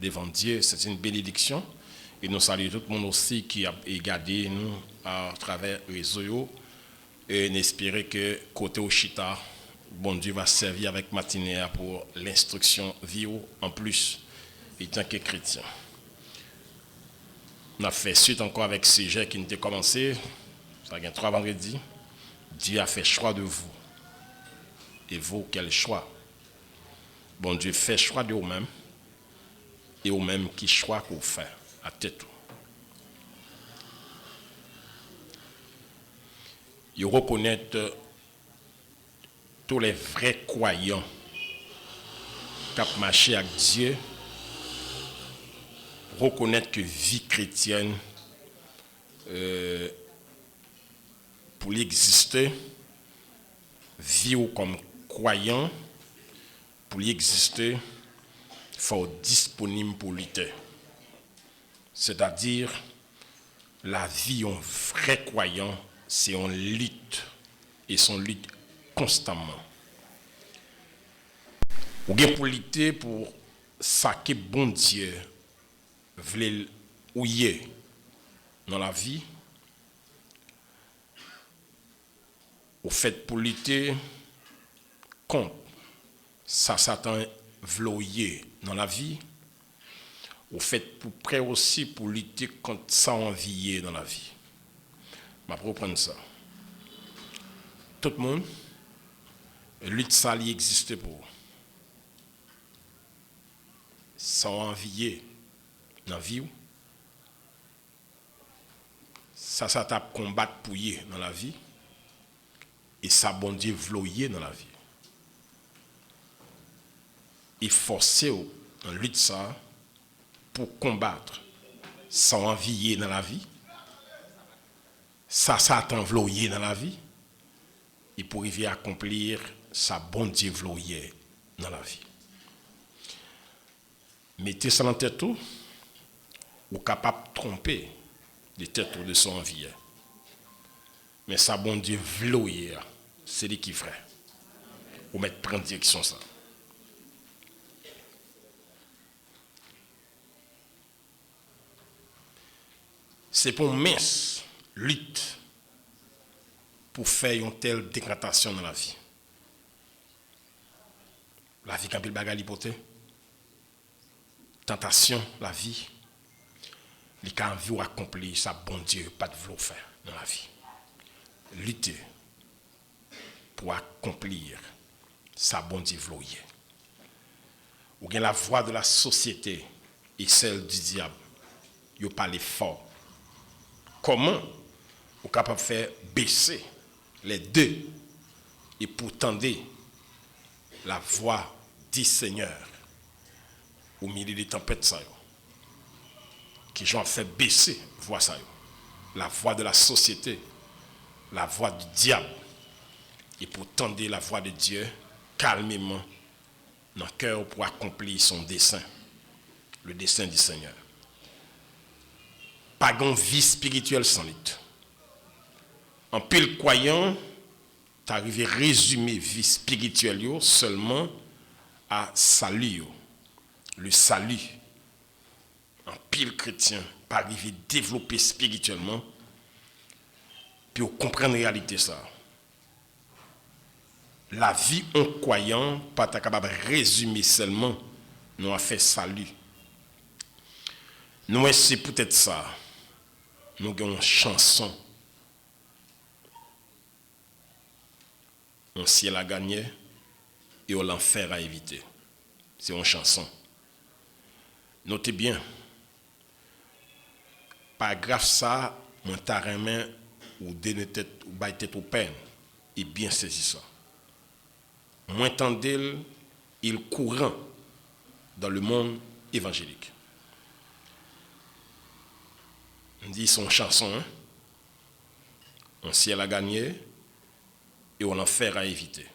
devant Dieu, c'est une bénédiction. Et nous saluons tout le monde aussi qui a regardé nous à travers les réseaux. Et n'espérer que côté Ochita, bon Dieu va servir avec matinée pour l'instruction vie en plus, en tant que chrétien. On a fait suite encore avec ce sujet qui nous a commencé, ça a 3 vendredis. Dieu a fait choix de vous. Et vous, quel choix? Bon Dieu fait choix de vous-même. Et vous-même qui choix qu'on fait à tête. Ils reconnaissent tous les vrais croyants qui ont marché avec Dieu, reconnaître que vie chrétienne, pour l'exister, vivre comme croyant, pour l'exister, il faut être disponible pour lutter. C'est-à-dire, la vie en vrai croyant, c'est en lutte, et son lutte constamment. Ou bien pour lutter pour ça que bon Dieu voulait ouiller dans la vie, au fait pour lutter contre ça Satan voulait ouiller dans la vie, au fait pour prêt aussi pour lutter contre ça envier dans la vie. Je vais reprendre ça. Tout le monde, lutte ça qui existe pour. Sans envier dans la vie. Ça tape combattre pour y dans la vie. Et ça bon Dieu vloyer dans la vie. Et forcer en lutte ça pour combattre sans envier dans la vie. Ça t'envloyer dans la vie. Et pour arriver à accomplir sa bon Dieu vloyer dans la vie. Mettez ça dans tête tout, ou capable de tromper les têtes de son envie. Mais ça bon Dieu vloyer, c'est lui qui ferait. Ou mettre prendre direction ça. C'est pour mince lutte pour faire une telle décantation dans la vie. La vie quand il bagarre l'hypothèse. Tentation, la vie. Les cas envie ou accomplir ça bon Dieu pas de vouloir faire dans la vie. Lutter pour accomplir ça bon Dieu vouloir. Ou bien la voix de la société et celle du diable. Yo parle fort. Comment vous capable de faire baisser les deux et pour tendre la voix du Seigneur au milieu des tempêtes ça qui j'en fait baisser voix ça la voix de la société, la voix du diable et pour tendre la voix de Dieu calmement dans le cœur pour accomplir son dessein, le dessein du Seigneur. Pas de vie spirituelle sans lutte. En pile croyant, tu arrives à résumer vie spirituelle seulement à salut. Le salut. En pile chrétien, pas arriver à développer spirituellement, puis on comprend la réalité ça. La vie en croyant, pas capable de résumer seulement, nous a fait salut. Nous, c'est peut-être ça. Nous avons une chanson. Un ciel à gagner et un enfer à éviter. C'est une chanson. Notez bien. Pas grave ça, mon tarement ou donner tête ou bailler tête au peine et bien saisi ça. Moins tendel, il courant dans le monde évangélique. On dit son chanson, hein? Un ciel à gagner et un enfer à éviter.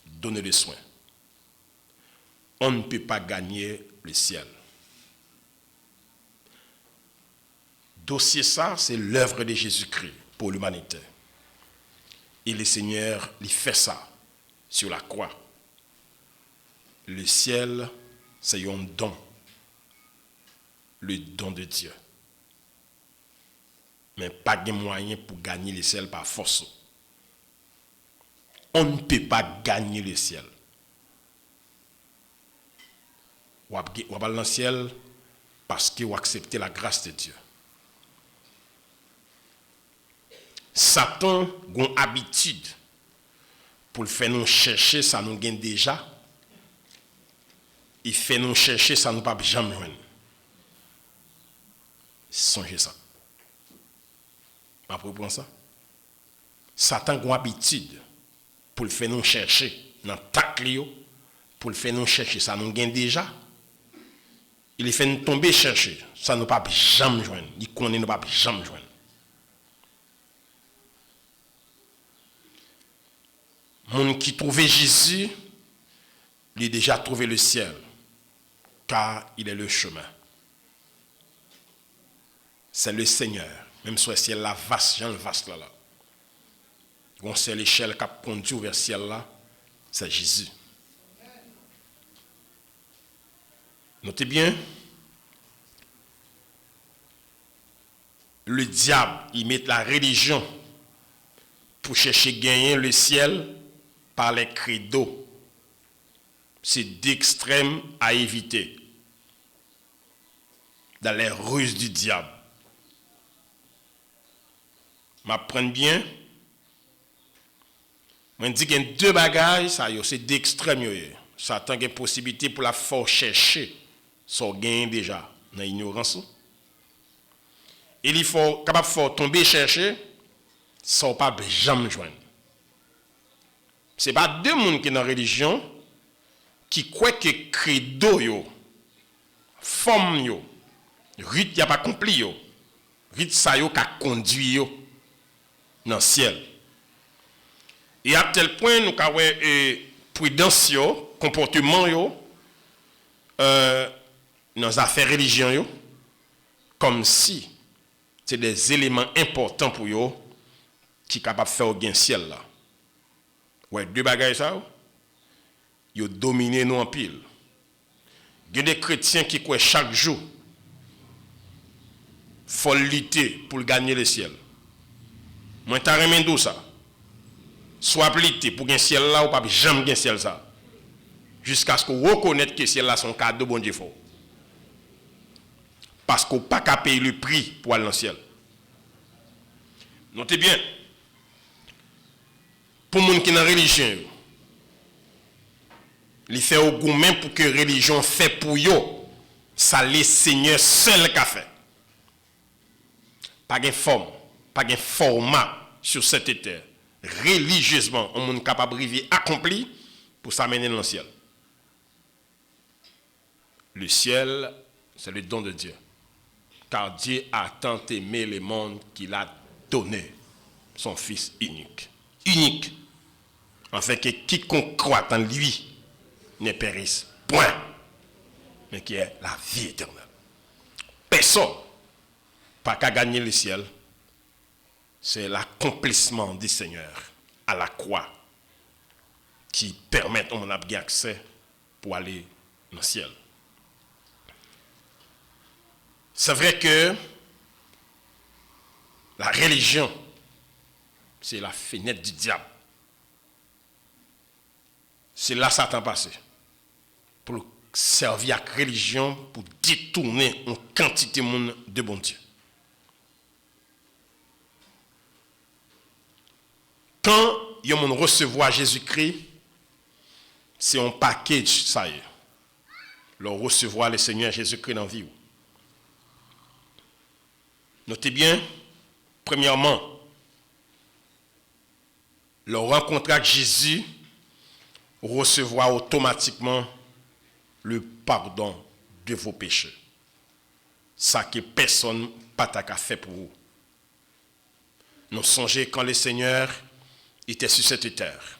Donnez les soins. On ne peut pas gagner le ciel. Dossier ça, c'est l'œuvre de Jésus-Christ pour l'humanité. Et le Seigneur, il fait ça sur la croix. Le ciel, c'est un don le don de Dieu. Mais pas de moyen pour gagner le ciel par force. On ne peut pas gagner le ciel. On va aller dans le ciel parce que vous acceptez la grâce de Dieu. Satan a une habitude pour le faire nous chercher, ça nous gagne déjà. Il fait nous chercher, ça nous pas jamais joindre. Songez ça. Après prendre ça. Satan a une habitude pour le faire nous chercher dans ta clio, pour le faire nous chercher, ça nous gagne déjà. Il fait nous tomber chercher, ça nous pas jamais joindre. Il connaît nous pas jamais joindre. Mon qui trouvait Jésus, il a déjà trouvé le ciel, car il est le chemin. C'est le Seigneur, même sur le ciel là, vaste, Jean le vaste là. C'est l'échelle qui a conduit vers le ciel là, c'est Jésus. Notez bien, le diable, il met la religion pour chercher à gagner le ciel par les credos. C'est d'extrême à éviter dans les ruses du diable. M'apprendre bien. Je dis qu'il y a deux bagages, c'est d'extrême. Satan a une possibilité pour la faire chercher son gain déjà dans l'ignorance. Il faut capable de faire tomber chercher, sans pas jamais joindre. Ce n'est pas deux personnes qui sont dans la religion qui croient que credo, forme, rite n'a pas accompli, rite ça qui a conduit dans le ciel. Et à tel point, nous avons prudence, comportement, dans les affaires religieuses, comme si c'est des éléments importants pour eux qui sont capables de faire au gain ciel là. Ouais, deux bagages ça, ils dominent nous en pile. Il y a des chrétiens qui croient chaque jour faut lutter pour gagner le ciel. Moi t'as remis ça. Soit lutter pour gagner ciel là ou pas jamais gagner ciel ça. Jusqu'à ce qu'on reconnaisse que ciel là son cadeau bon Dieu fort. Parce qu'on pas qu'à payer le prix pour aller dans le ciel. Notez bien, pour les gens qui sont dans la religion, il fait au goût même pour que la religion fait pour eux, ça les seigneurs seul qui fait. Pas de forme, pas de format sur cette terre. Religieusement, on est capable de vivre accompli pour s'amener dans le ciel. Le ciel, c'est le don de Dieu. Car Dieu a tant aimé le monde qu'il a donné son Fils unique. Unique. Afin que quiconque croit en lui ne périsse point, mais qui est la vie éternelle. Personne pas qu'à gagner le ciel. C'est l'accomplissement du Seigneur à la croix qui permet qu'on ait accès pour aller dans le ciel. C'est vrai que la religion, c'est la fenêtre du diable. C'est là que Satan passe. Pour servir à la religion, pour détourner une quantité de bon Dieu. Quand ils ont recevoir Jésus-Christ, c'est un package, ça y est. Leur recevoir le Seigneur Jésus-Christ dans la vie. Notez bien, premièrement, leur rencontre avec Jésus, recevoir automatiquement le pardon de vos péchés. Ça que personne n'a pas fait pour vous. Nous songez quand le Seigneur était sur cette terre.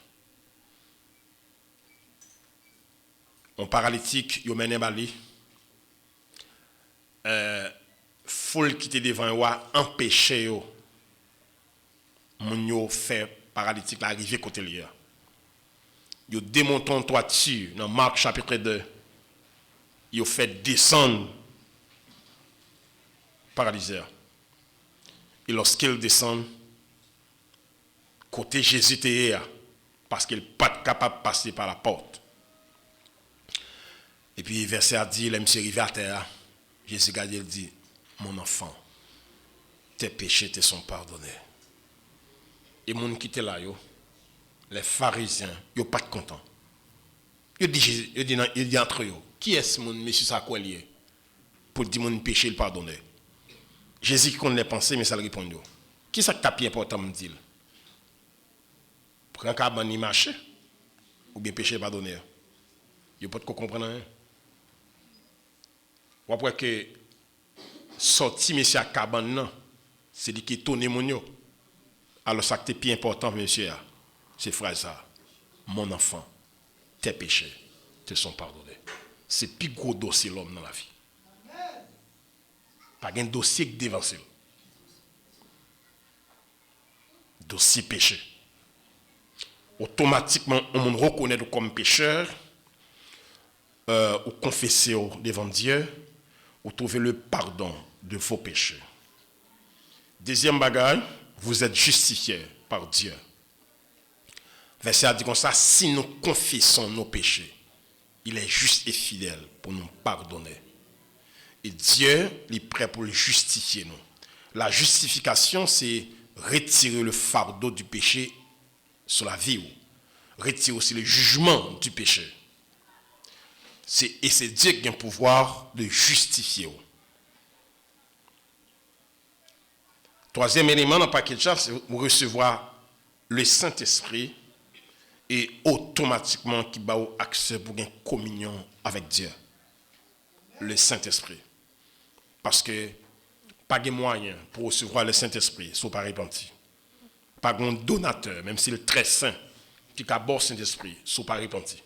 Un paralytique, il mené Bali. Foule qui était devant moi empêcher yo mon yo fait paralytique arriver côté lié. Yo démonté en toiture dans Marc chapitre 2. Yo fait descendre paralysé. Et lorsqu'il descend, côté Jésus était parce qu'il n'est pas capable de passer par la porte. Et puis, verset a dit, il est arrivé à terre. Jésus a dit, mon enfant, tes péchés te sont pardonnés. Et les gens qui étaient là, les pharisiens, ils ne sont pas contents. Ils disent entre eux, qui est ce monde, monsieur Sakouelier, pour dire mon péché le pardonner? Jésus qui connaît les pensées, mais ça le répond. Qui est-ce qui est important, me dit-il? Pour un cabane ni marcher, ou bien péché pardonné? Il n'y a pas de comprendre rien. Ou après que sorti monsieur à cabane, c'est lui qui est tourné mon. Alors ça qui est plus important, monsieur, c'est phrase ça. Mon enfant, tes péchés te sont pardonnés. C'est le plus gros dossier l'homme dans la vie. Pas un dossier qui dévance. Dossier péché. Automatiquement, on me reconnaît comme pécheur, ou confesser devant Dieu, ou trouver le pardon de vos péchés. Deuxième bagage, vous êtes justifiés par Dieu. Verset a dit comme ça, si nous confessons nos péchés, il est juste et fidèle pour nous pardonner. Et Dieu est prêt pour le justifier nous. La justification, c'est retirer le fardeau du péché sur la vie. Retirer aussi le jugement du péché. Et c'est Dieu qui a le pouvoir de justifier. Troisième élément dans le paquet de charges, c'est vous recevoir le Saint-Esprit et automatiquement qui va vous accès pour une communion avec Dieu. Le Saint-Esprit. Parce que pas de moyen pour recevoir le Saint-Esprit, si vous pas repenti. Pas de donateur, même s'il est très saint, qui a le Saint-Esprit, si vous pas repenti.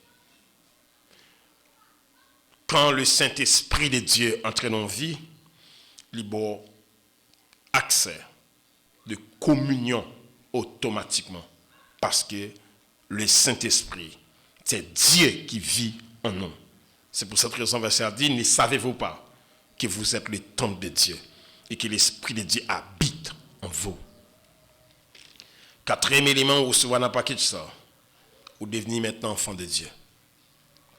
Quand le Saint-Esprit de Dieu entre dans nos vies, il a accès de communion automatiquement. Parce que le Saint-Esprit, c'est Dieu qui vit en nous. C'est pour cette raison, verset a dit, ne savez-vous pas que vous êtes le temple de Dieu et que l'Esprit de Dieu habite en vous. Quatrième élément, vous recevez dans le paquet de ça. Vous devenez maintenant enfant de Dieu.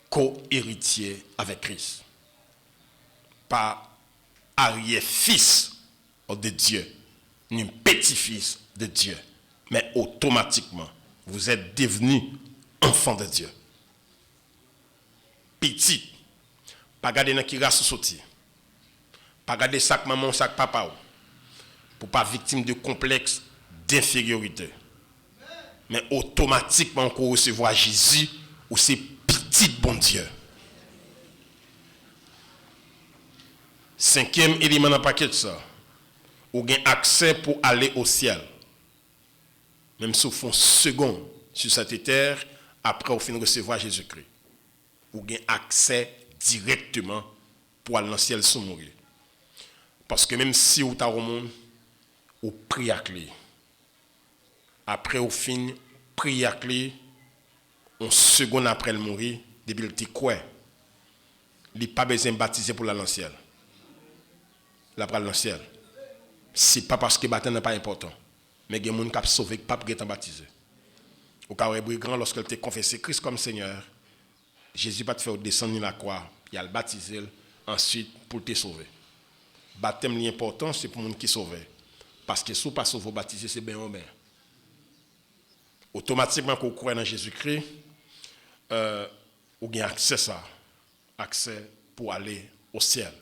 Co-héritier avec Christ. Pas arrière-fils de Dieu, ni petit-fils de Dieu. Mais automatiquement, vous êtes devenu enfant de Dieu. Petit. Pas garder dans qui race sorti. Pas garder sac maman, sac papa. Pour pas victime de complexe d'infériorité. Mais automatiquement, qu'on recevoir Jésus, ou c'est petit bon Dieu. Cinquième élément dans le paquet de ça. Ou gain accès pour aller au ciel. Même si vous faites second sur cette terre, après vous finissez de recevoir Jésus-Christ. Vous gain accès directement pour aller dans le ciel sans mourir. Parce que même si vous êtes au monde, vous priez à clé. Après vous finissez prier à clé, on seconde après le mourir, depuis le petit quoi. Il n'a pas besoin de baptiser pour aller dans le ciel. Il va dans le ciel. Ce n'est pas parce que le baptême n'est pas important. Mais il y a des gens qui ont sauvé qui ne sont pas baptisés. Au cas où il est grand, lorsqu'il t'a confessé Christ comme Seigneur, Jésus va te faire descendre dans la croix, il a le baptisé, ensuite pour te sauver. Le baptême est important, c'est pour les gens qui sont sauvés. Parce que si vous ne pas sauvé, baptisé, c'est bien ou bien. Automatiquement, quand vous croyez dans Jésus-Christ, vous avez accès à ça. Accès pour aller au ciel.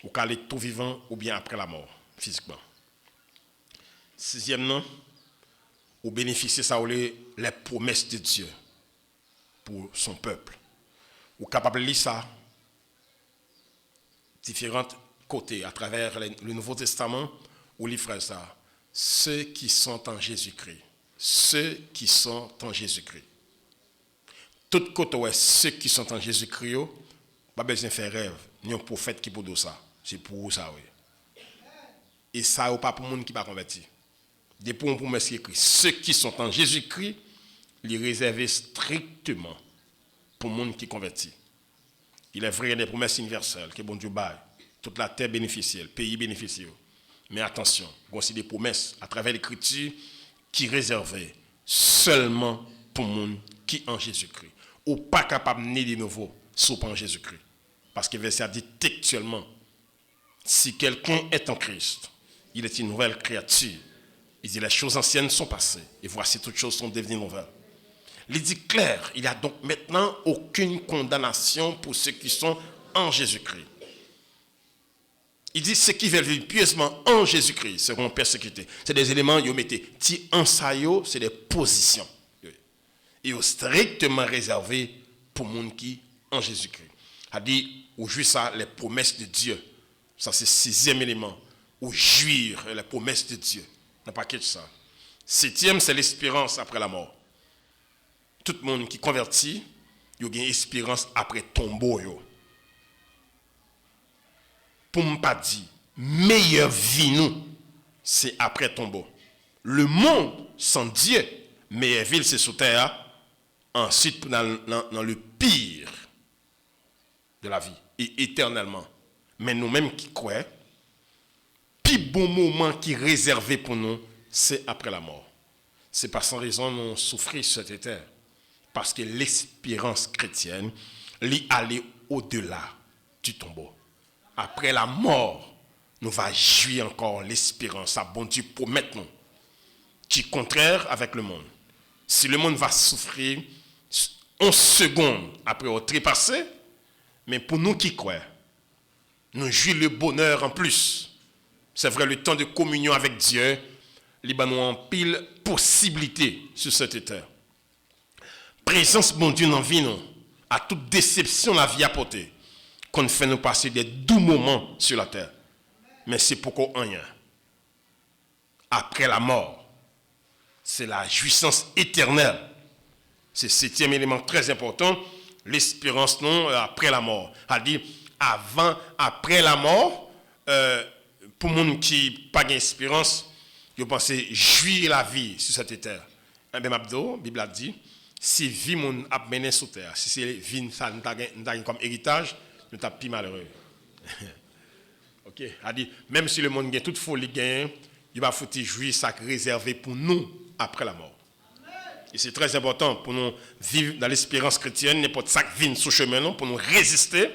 Ou qu'à aller tout vivant ou bien après la mort, physiquement. Sixièmement, vous bénéficiez ça les promesses de Dieu pour son peuple. Vous êtes capable de lire ça différents côtés à travers le Nouveau Testament ou les frères ça. Ceux qui sont en Jésus-Christ. Ceux qui sont en Jésus-Christ. Tout côté ouais, ceux qui sont en Jésus-Christ, pas besoin de faire rêve. Ni un prophète qui peut dire ça. C'est pour vous ça, oui. Et ça, n'est pas pour les gens qui ne sont pas convertis. Des pour promesses écrites. Ceux qui sont en Jésus-Christ, les réservés strictement pour les gens qui sont convertis. Il est vrai, il y a des promesses universelles que bon Dieu baille Toute la terre bénéficie, le pays bénéficie. Mais attention, voici des promesses à travers l'Écriture qui réservaient seulement pour le monde qui en Jésus-Christ. Ou pas capable de naître de nouveau, sauf en Jésus-Christ. Parce que le verset dit textuellement, si quelqu'un est en Christ, il est une nouvelle créature. Il dit, les choses anciennes sont passées, et voici toutes choses sont devenues nouvelles. Il dit clair, il n'y a donc maintenant aucune condamnation pour ceux qui sont en Jésus-Christ. Il dit, ceux qui veulent vivre pieusement en Jésus-Christ seront persécutés. C'est des éléments, ils mettent, ti en sayo, c'est des positions. Et strictement réservés pour les gens qui en Jésus-Christ. Il dit, ou jouir ça, les promesses de Dieu. Ça, c'est le 6e élément. Ou jouir les promesses de Dieu. N'a pas quelque ça. 7e, c'est l'espérance après la mort. Tout le monde qui convertit, il y a une espérance après tombeau. Pour ne pas dire, meilleure vie nous, c'est après tombeau. Le monde sans Dieu, meilleure ville c'est sous terre. Ensuite, dans le pire de la vie, et éternellement. Mais nous-mêmes qui croyons, plus bon moment qui est réservé pour nous, c'est après la mort. C'est pas sans raison nous souffrons sur cette terre. Parce que l'espérance chrétienne, lui aller au-delà du tombeau. Après la mort, nous va jouir encore l'espérance, à bon Dieu promet nous, qui est contraire avec le monde. Si le monde va souffrir 11 secondes après être trépassé, mais pour nous qui croyons, nous jouissons le bonheur en plus. C'est vrai, le temps de communion avec Dieu, il nous en pile possibilité sur cette terre. Présence bon Dieu dans la vie, nous, à toute déception la vie apportée, qu'on fait nous passer des doux moments sur la terre. Mais c'est pourquoi rien. Après la mort, c'est la jouissance éternelle. C'est le 7e élément très important, l'espérance non après la mort. C'est-à-dire, après la mort, pour les gens qui n'ont pas d'espérance, ils pensent jouir la vie sur cette terre. Eh bien, la Bible a dit, si vie mon a mené sur terre, si c'est vie ça nous a comme héritage, nous sommes plus malheureux. OK, a dit même si le monde gagne toute folie gagne, il va foutre jouir ça réservé pour nous après la mort. Et c'est très important pour nous vivre dans l'espérance chrétienne, n'importe ça qui vient sous chemin pour nous résister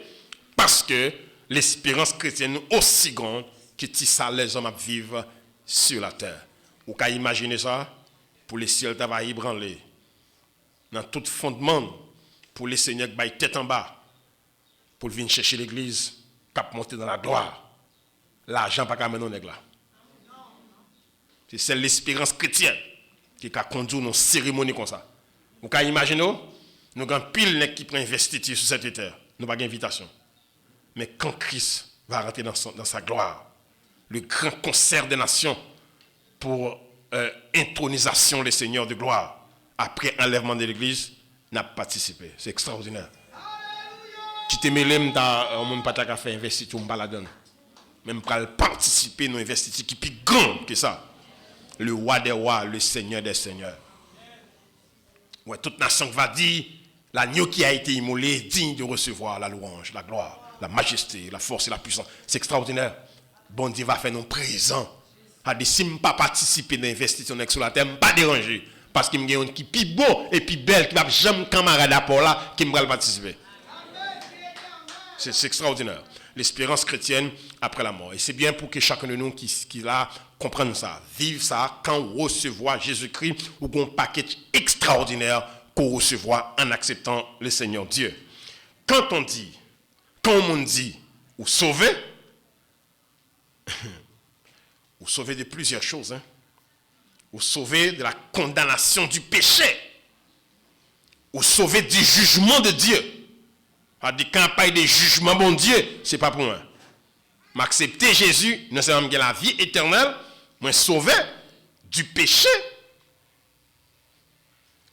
parce que l'espérance chrétienne est aussi grande que ça les hommes vivent sur la terre. Vous pouvez imaginer ça pour les ciels va ébranler dans tout fondement pour les seigneurs qui baillent tête en bas pour venir chercher l'église cap monter dans la gloire. L'argent pas qu'à mener là. C'est l'espérance chrétienne qui a conduit nos cérémonies comme ça. Vous pouvez imaginer, nous avons pile qui prend investiture sur cette terre. Nous n'avons pas d'invitation. Mais quand Christ va rentrer dans sa gloire, le grand concert des nations pour intronisation des seigneurs de gloire, après enlèvement de l'église, n'a pas participé. C'est extraordinaire. Qui te mêle dans mon pata qui fait investiture, on baladon. Même pour participer à une investiture qui est plus grande que ça. Le roi des rois, le seigneur des seigneurs. Ouais, toute nation va dire, l'agneau qui a été immolé est digne de recevoir la louange, la gloire, la majesté, la force et la puissance. C'est extraordinaire. Bon Dieu va faire nos présents. Si je ne pas participer à l'investition sur la terre, je ne pas déranger. Parce qu'il y a un qui est plus beau et plus belle, qui va jamais camarade à là, qui va participer. C'est extraordinaire. L'espérance chrétienne après la mort. Et c'est bien pour que chacun de nous qui là comprenne ça, vive ça, quand on recevoir Jésus-Christ, ou un paquet extraordinaire qu'on recevoir en acceptant le Seigneur Dieu. Quand on dit, ou sauver, ou sauver de plusieurs choses, hein. Ou sauver de la condamnation du péché, ou sauver du jugement de Dieu. A dit quand pas de jugement bon Dieu, c'est pas pour moi. M'accepter Jésus, nous sommes la vie éternelle, moi sauver du péché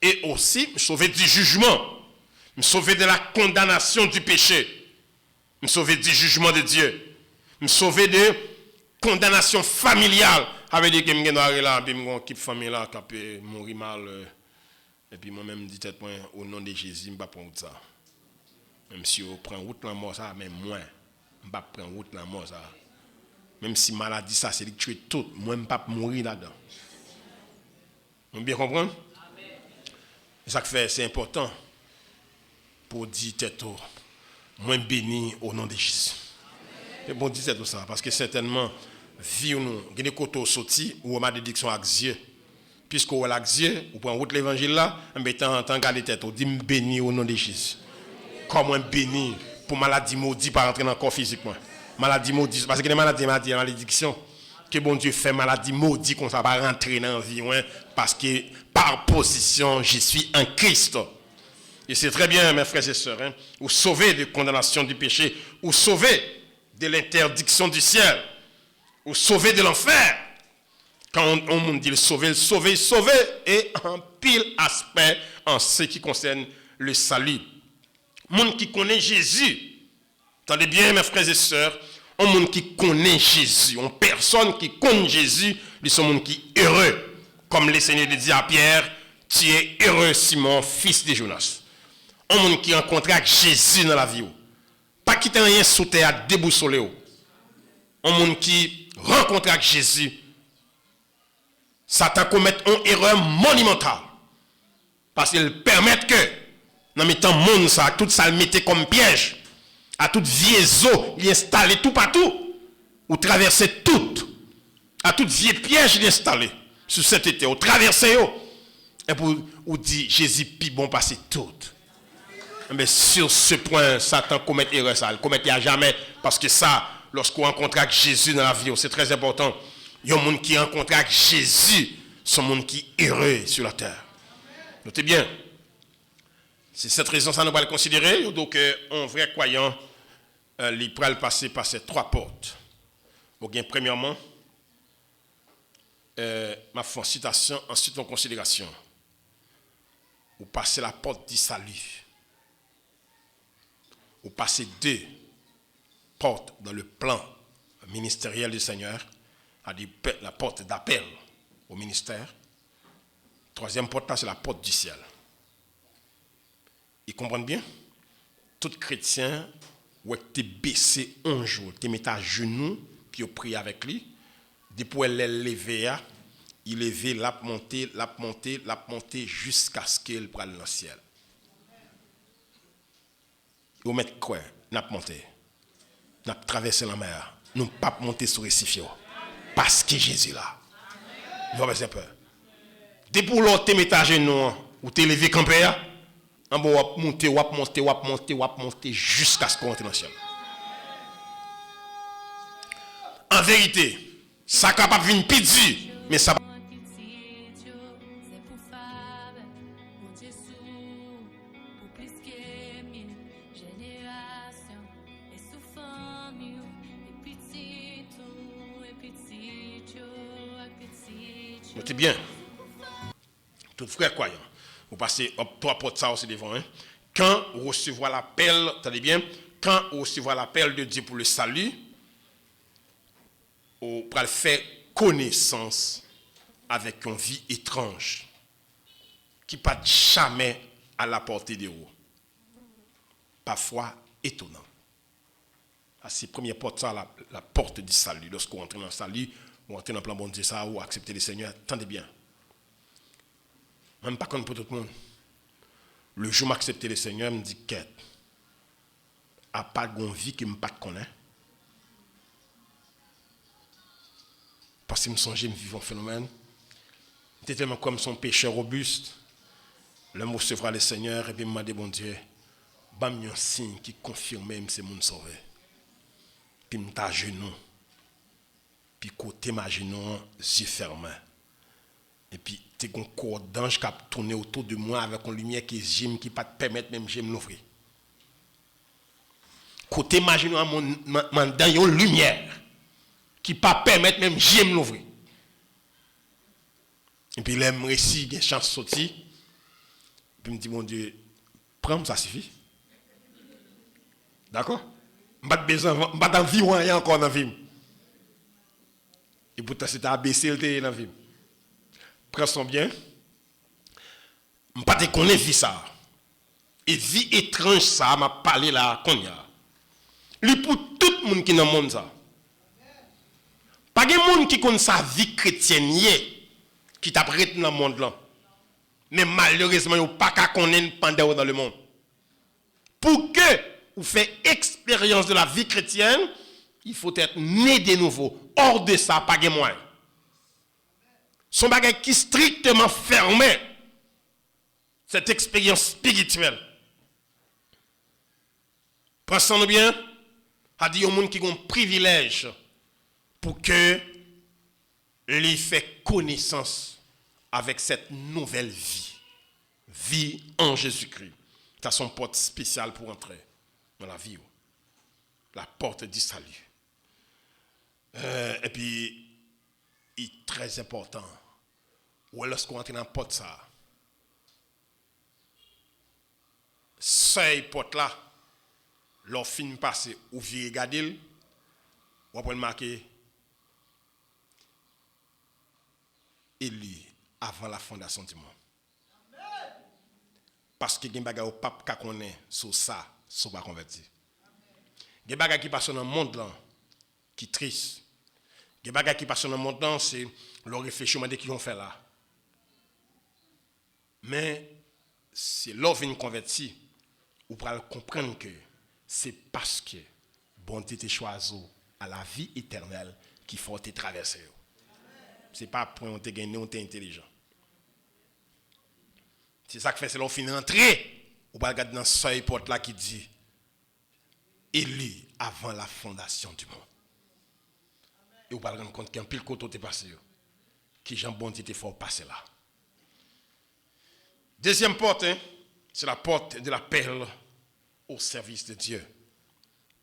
et aussi me sauver du jugement, me sauver de la condamnation du péché, me sauver du jugement de Dieu, me sauver de condamnation familiale. Avec des gens qui sont là, puis mon équipe famille là qui peut mourir mal et puis moi-même dit tête au nom de Jésus, je ne vais pas prendre ça. Même si on prend route la mort ça, mais moins. Je ne vais pas prendre route la mort. Ça. Même si maladie, ça, c'est de tuer tout. Moi, je ne vais pas mourir là-dedans. Vous bien comprendre? Ça fait, c'est important pour dire tête moi béni au nom de Jésus. C'est bon dire tout ça parce que certainement vie nous des côté sorti ou ma dédiction avec Dieu. Puisque on a Dieu, on prend route l'évangile là, en mettant en tant garder tête, on dit béni au nom de Jésus. Comment béni pour maladie maudite pas rentrer dans le corps physiquement. Maladie maudite parce que les maladies malédiction que bon Dieu fait maladie maudite qu'on ça pas rentrer dans la vie parce que par position je suis en Christ. Et c'est très bien, mes frères et sœurs, ou sauver de condamnation du péché, ou sauver de l'interdiction du ciel, ou sauver de l'enfer. Quand on dit le sauver, et en pile aspect en ce qui concerne le salut. Monde qui connaît Jésus, attendez bien, mes frères et sœurs, un monde qui connaît Jésus, une personne qui connaît Jésus, ils sont monde qui est heureux. Comme le Seigneur dit à Pierre, tu es heureux, Simon, fils de Jonas. Un monde qui rencontre avec Jésus dans la vie. Pas quitter rien sous terre, déboussoler. Un monde qui rencontre avec Jésus. Satan commet une erreur monumentale. Parce qu'il permet que, dans le temps monde, ça, tout ça le mettait comme piège. À toute vieille eau, il installé tout partout. Ou traverser tout. À toute vieille piège, il installé. Sur cet été, ou traverser. Et pour ou dit Jésus, puis bon, passer tout. Mais sur ce point, Satan commet erreur, ça. Il ne commet jamais. Parce que ça, lorsqu'on rencontre avec Jésus dans la vie, c'est très important. Il y a un monde qui rencontre avec Jésus, c'est un monde qui est heureux sur la terre. Notez bien. C'est cette raison, ça nous va le considérer. Donc, un vrai croyant, il pourra passer par ces trois portes. Donc, premièrement, ma citation, ensuite en considération. Vous passez la porte du salut. Vous passez deux portes dans le plan ministériel du Seigneur, c'est-à-dire la porte d'appel au ministère. Troisième porte, c'est la porte du ciel. Ils comprennent bien? Tout chrétien, où tu baissé un jour, tu mets à genoux, puis tu pries avec lui. Depuis elle levé, il levé, l'a monté jusqu'à ce qu'il prenne le ciel. Vous mettez quoi? N'a pas monté. N'a pas traversé la mer. Nous pas monter sur le récif. Parce que Jésus là. Vous avez peur. Depuis l'autre, tu mets à genoux, ou tu levé campé, en bas, monter jusqu'à ce qu'on rentre dans le ciel. En vérité, ça n'est capable de venir pidi, mais ça. Notez bien, tout frère croyant, vous passez trois portes ça aussi devant. Quand vous recevez l'appel, attendez bien, quand vous recevez l'appel de Dieu pour le salut, vous pourrez faire connaissance avec une vie étrange qui pas jamais à la portée de vous. Parfois étonnant. C'est la première porte, ça, la porte du salut. Lorsqu'on entre dans le salut, on entre dans le plan bon Dieu, ça, ou accepter le Seigneur, attendez bien. Même pas comme pour tout le monde. Le jour où m'accepter le Seigneur, me dit qu'est à part une vie qui me pas connaît. Parce que me songe, me vivre un phénomène. C'était tellement comme son péché robuste. L'homme recevra le Seigneur et puis m'a dit bon Dieu, bam un signe qui confirme que c'est mon sauvé. Puis me ta genou. Puis côté ma genou, yeux fermés. Et puis tu as un corps d'ange qui a tourné autour de moi avec une lumière qui est qui pas te permettre même de l'ouvrir. Côté ma genou, mon dans une lumière qui pas permettre même de l'ouvrir. Et puis là, me récit, il y a chance de sortir. Puis me dit mon Dieu, prends ça suffit. D'accord? Je n'ai pas besoin, je n'ai pas envie encore dans la vie. Et pourtant, c'est abaissé dans la vie. Prends son bien. Je n'ai pas de connaître vie ça. Et vie étrange ça, m'a parlé là, qu'on y a. Li pour tout le monde qui dans le monde ça. Pas de monde qui connaît sa vie chrétienne qui t'a prêté dans le monde là. Mais malheureusement, il n'y a pas qu'à connaître pendant dans le monde. Pour que vous fassiez expérience de la vie chrétienne, il faut être né de nouveau. Hors de ça, pas de moyen. Son bagage qui est strictement fermé. Cette expérience spirituelle. Pensons-nous bien, à dire au monde qui a un privilège pour que les fait connaissance avec cette nouvelle vie. Vie en Jésus-Christ. Tu as son porte spéciale pour entrer dans la vie. La porte du salut. Et puis, il est très important. Ou lorsqu'on entre dans la porte, ça. Cette porte-là, l'on finit passer, ou vous regardez, ou après marquer, élu avant la fondation du monde. Parce que il y a des choses qui connaissent sur ça, sur pas converti. Il y a des choses qui passent dans le monde là, qui triste. Il y a des choses qui passent dans le monde là, c'est le réfléchissement de qui ont fait là. Mais c'est l'offre une converti, vous pourrez comprendre que c'est parce que bon Dieu t'a choisi à la vie éternelle qu'il faut te traverser. C'est pas pour on te gagner, on t'est intelligent. C'est ça que fait, c'est l'on finit entrer. Ou pas regarder dans ce porte là qui dit élu avant la fondation du monde. Et vous pas rendre compte qu'un pile côté t'est passé. Qui Jean bon Dieu t'est fort passé là. Deuxième porte, c'est la porte de la perle au service de Dieu.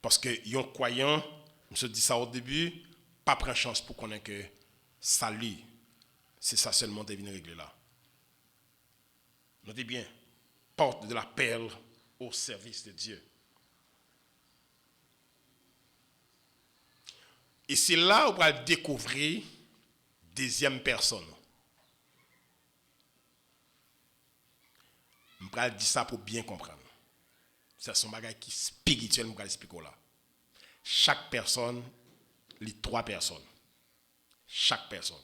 Parce que yon croyant, je dis ça au début, pas prendre chance pour connaître que salut, c'est ça seulement qui vient régler là. Notez bien, porte de la perle au service de Dieu. Et c'est là où on va découvrir deuxième personne. Je vais dire ça pour bien comprendre. C'est son bagage qui est spirituel, je vais expliquer là. Chaque personne, les trois personnes. Chaque personne.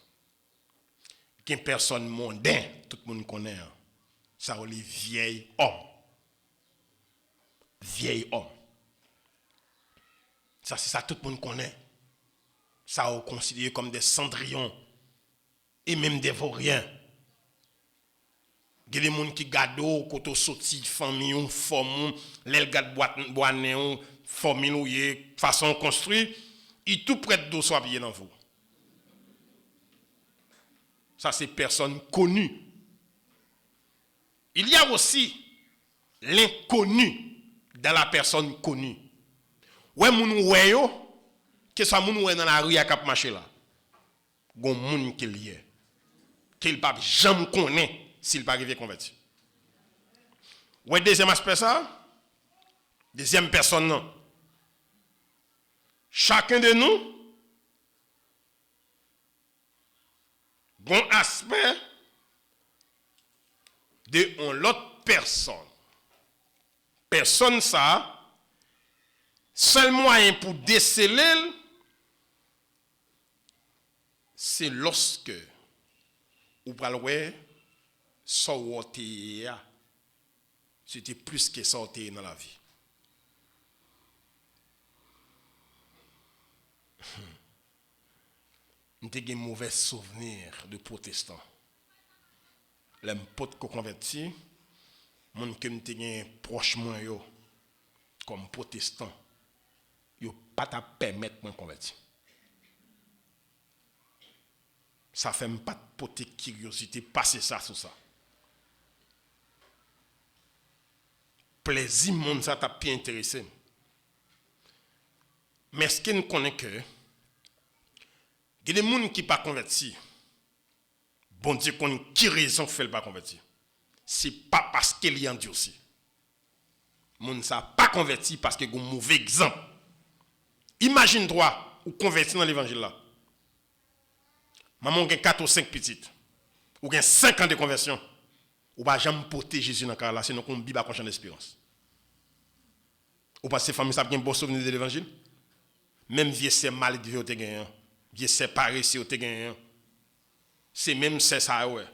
Qu'une personne mondaine, tout le monde connaît. Ça, c'est vieil homme. Vieil homme. Ça, c'est ça, tout le monde connaît. Ça, on considère comme des cendrillons et même des vauriens. Il y a des gens qui gardent quand on sortit famille, forme, les gars boiné, famille, façon construite, ils tout prêt de soit bien dans vous. Ça, c'est personne connue. Il y a aussi l'inconnu dans la personne connue. Ouais, moun ouais yo, que soit moun ouais dans la rue à cap marché là. Gon moun qui lié. Qu'il pas jamais connaît s'il pas arrivé converti. Ouais, deuxième aspect ça. Deuxième personne non. Chacun de nous bon aspect de l'autre personne. Personne ça, seul moyen pour déceler, c'est lorsque ou pral sortir, c'était plus que sortir dans la vie. Nous avons un mauvais souvenir de protestants. Les potes qui convertis, les gens qui ont prochement comme protestants, ils ne peuvent pas te permettre de convertir. Ça fait même pas de pote curiosité passer ça sur ça. Plaisir, monde ça t'a bien intéressé. Mais est-ce qu'on connaît que il y a des gens qui ne sont pas convertis? Bon Dieu, qui raison fait le pas converti? C'est pas parce qu'il y a un Dieu aussi. Les gens ne sont pas convertis parce qu'il y a un mauvais exemple. Imagine-toi ou converti dans l'évangile là. Maman a 4 ou 5 petites. Ou 5 ans de conversion. Ou pas jamais porter Jésus dans le cas là, sinon qu'on biba conscient d'espérance. Ou parce que famille ça bien bon souvenir de l'évangile. Même vieux c'est mal de te gagner. Vieux c'est paresseux te gagner. C'est même c'est ça ouais.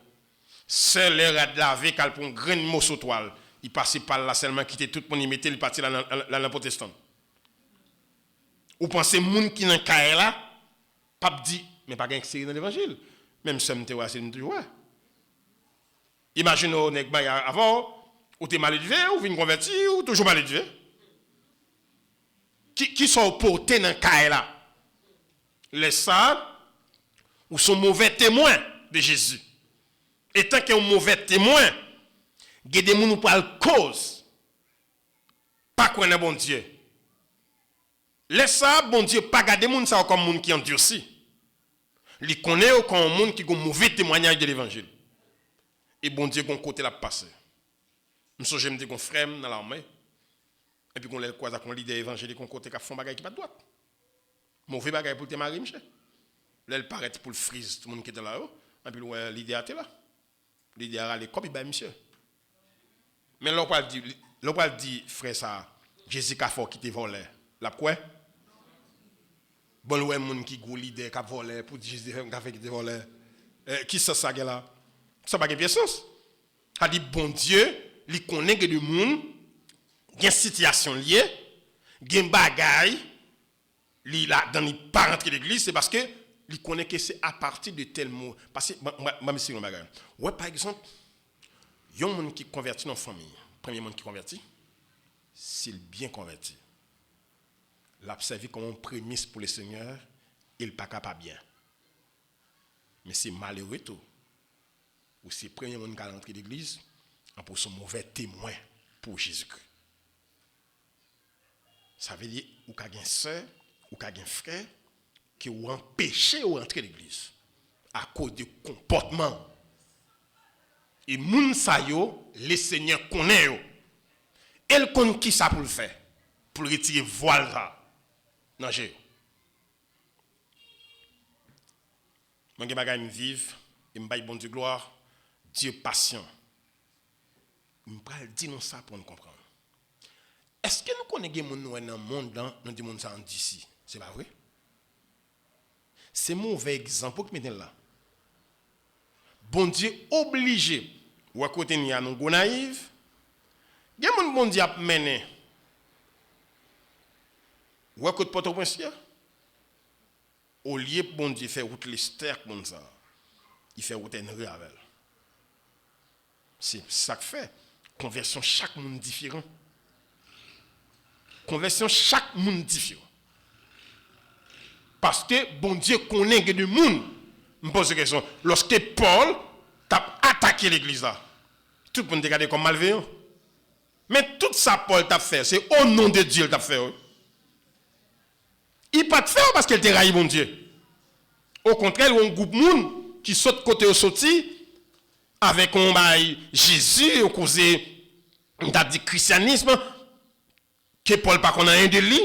C'est l'air de laver quand pour un grain de morceau toile. Il passait par là seulement quitter tout pour y mettre il parti la protestant. Ou pensez moun qui dans caille là pape dit mais pas gain série dans l'évangile. Même ça me ouais c'est toujours. Imagine au nèg avant ou t'es mal élevé ou vinn converti ou toujours mal élevé. Qui sont portés dans caille là. Les ça ou sont mauvais témoins de Jésus. Et tant qu'il y a un mauvais témoin, il y a des gens qui parlent cause. Pas qu'on est bon Dieu. Laisse ça, bon Dieu, pas garder les gens comme des gens qui endurci. Ils connaissent comme des gens qui ont un mauvais témoignage de l'évangile. Et bon Dieu, qu'on côté la passer. Je me dis qu'on frère dans l'armée. Et puis qu'on les croise avec un leader évangélique, qu'on côté qui font des choses qui ne sont pas droite. Mauvais bagage pour te marier, monsieur. Là, il paraît pour le frise, tout le monde qui était là-haut. Et puis l'idée était là. L'idée a les comme il monsieur. Mais l'on dit, frère, ça, Jésus a fait qui te volé. La quoi? Bon, ouais, moun qui go l'idée qui a volé, pour Jésus a fait qui te volé. Qui ça là? Ça n'a pas de sens. A dit, bon Dieu, il connaît que des gens, il y a une situation liée, il y a une bagaille, il a dans les pas rentrer l'église, c'est parce que il connaît que c'est à partir de tel mot. Parce que, je suis un bagage. Ouais, par exemple, il y a un monde qui convertit dans la famille. Premier monde qui convertit, s'il bien converti, l'a servi comme une prémisse pour le Seigneur, il n'est pas capable bien. Mais c'est malheureux tout. Ou c'est le premier monde qui a rentré l'église, pour son mauvais témoin pour Jésus-Christ. Ça veut dire, ou qu'il y a une soeur, ou qu'il y a un frère, qui ont empêché de rentrer l'église à cause du comportement. Et moun sa yo, le Seigneur connaît yo. Elle connaît qui ça pour le faire? Pour retirer voile là. Non, j'ai. Moi, je vais vivre, et je vais bon Dieu gloire, Dieu patient. Je vais dire non ça pour nous comprendre. Est-ce que nous connaissons des gens dans le monde, nous disons ça en d'ici? C'est pas vrai? C'est mauvais exemple que nous là. Bon Dieu obligé, ou à côté de nous, nous naïfs, il y a des gens bon Dieu a mené. Ou à côté de Port-au-Prince, au lieu de bon Dieu faire route l'Esther comme ça, il fait route Henri avec elle. C'est ça que fait. Conversion chaque monde différent. Conversion chaque monde différent. Parce que bon Dieu connaît que du monde. Je me pose la question. Lorsque Paul t'a attaqué l'église là, tout le monde regardé comme malveillant. Mais tout ça Paul t'a fait, c'est au nom de Dieu t'a fait. Il pas te faire parce qu'il t'a raillé mon Dieu. Au contraire, il y a un groupe de monde qui saute côté au sorti avec un bail Jésus, au causé d'un dit christianisme que Paul pas qu'on a un de lui,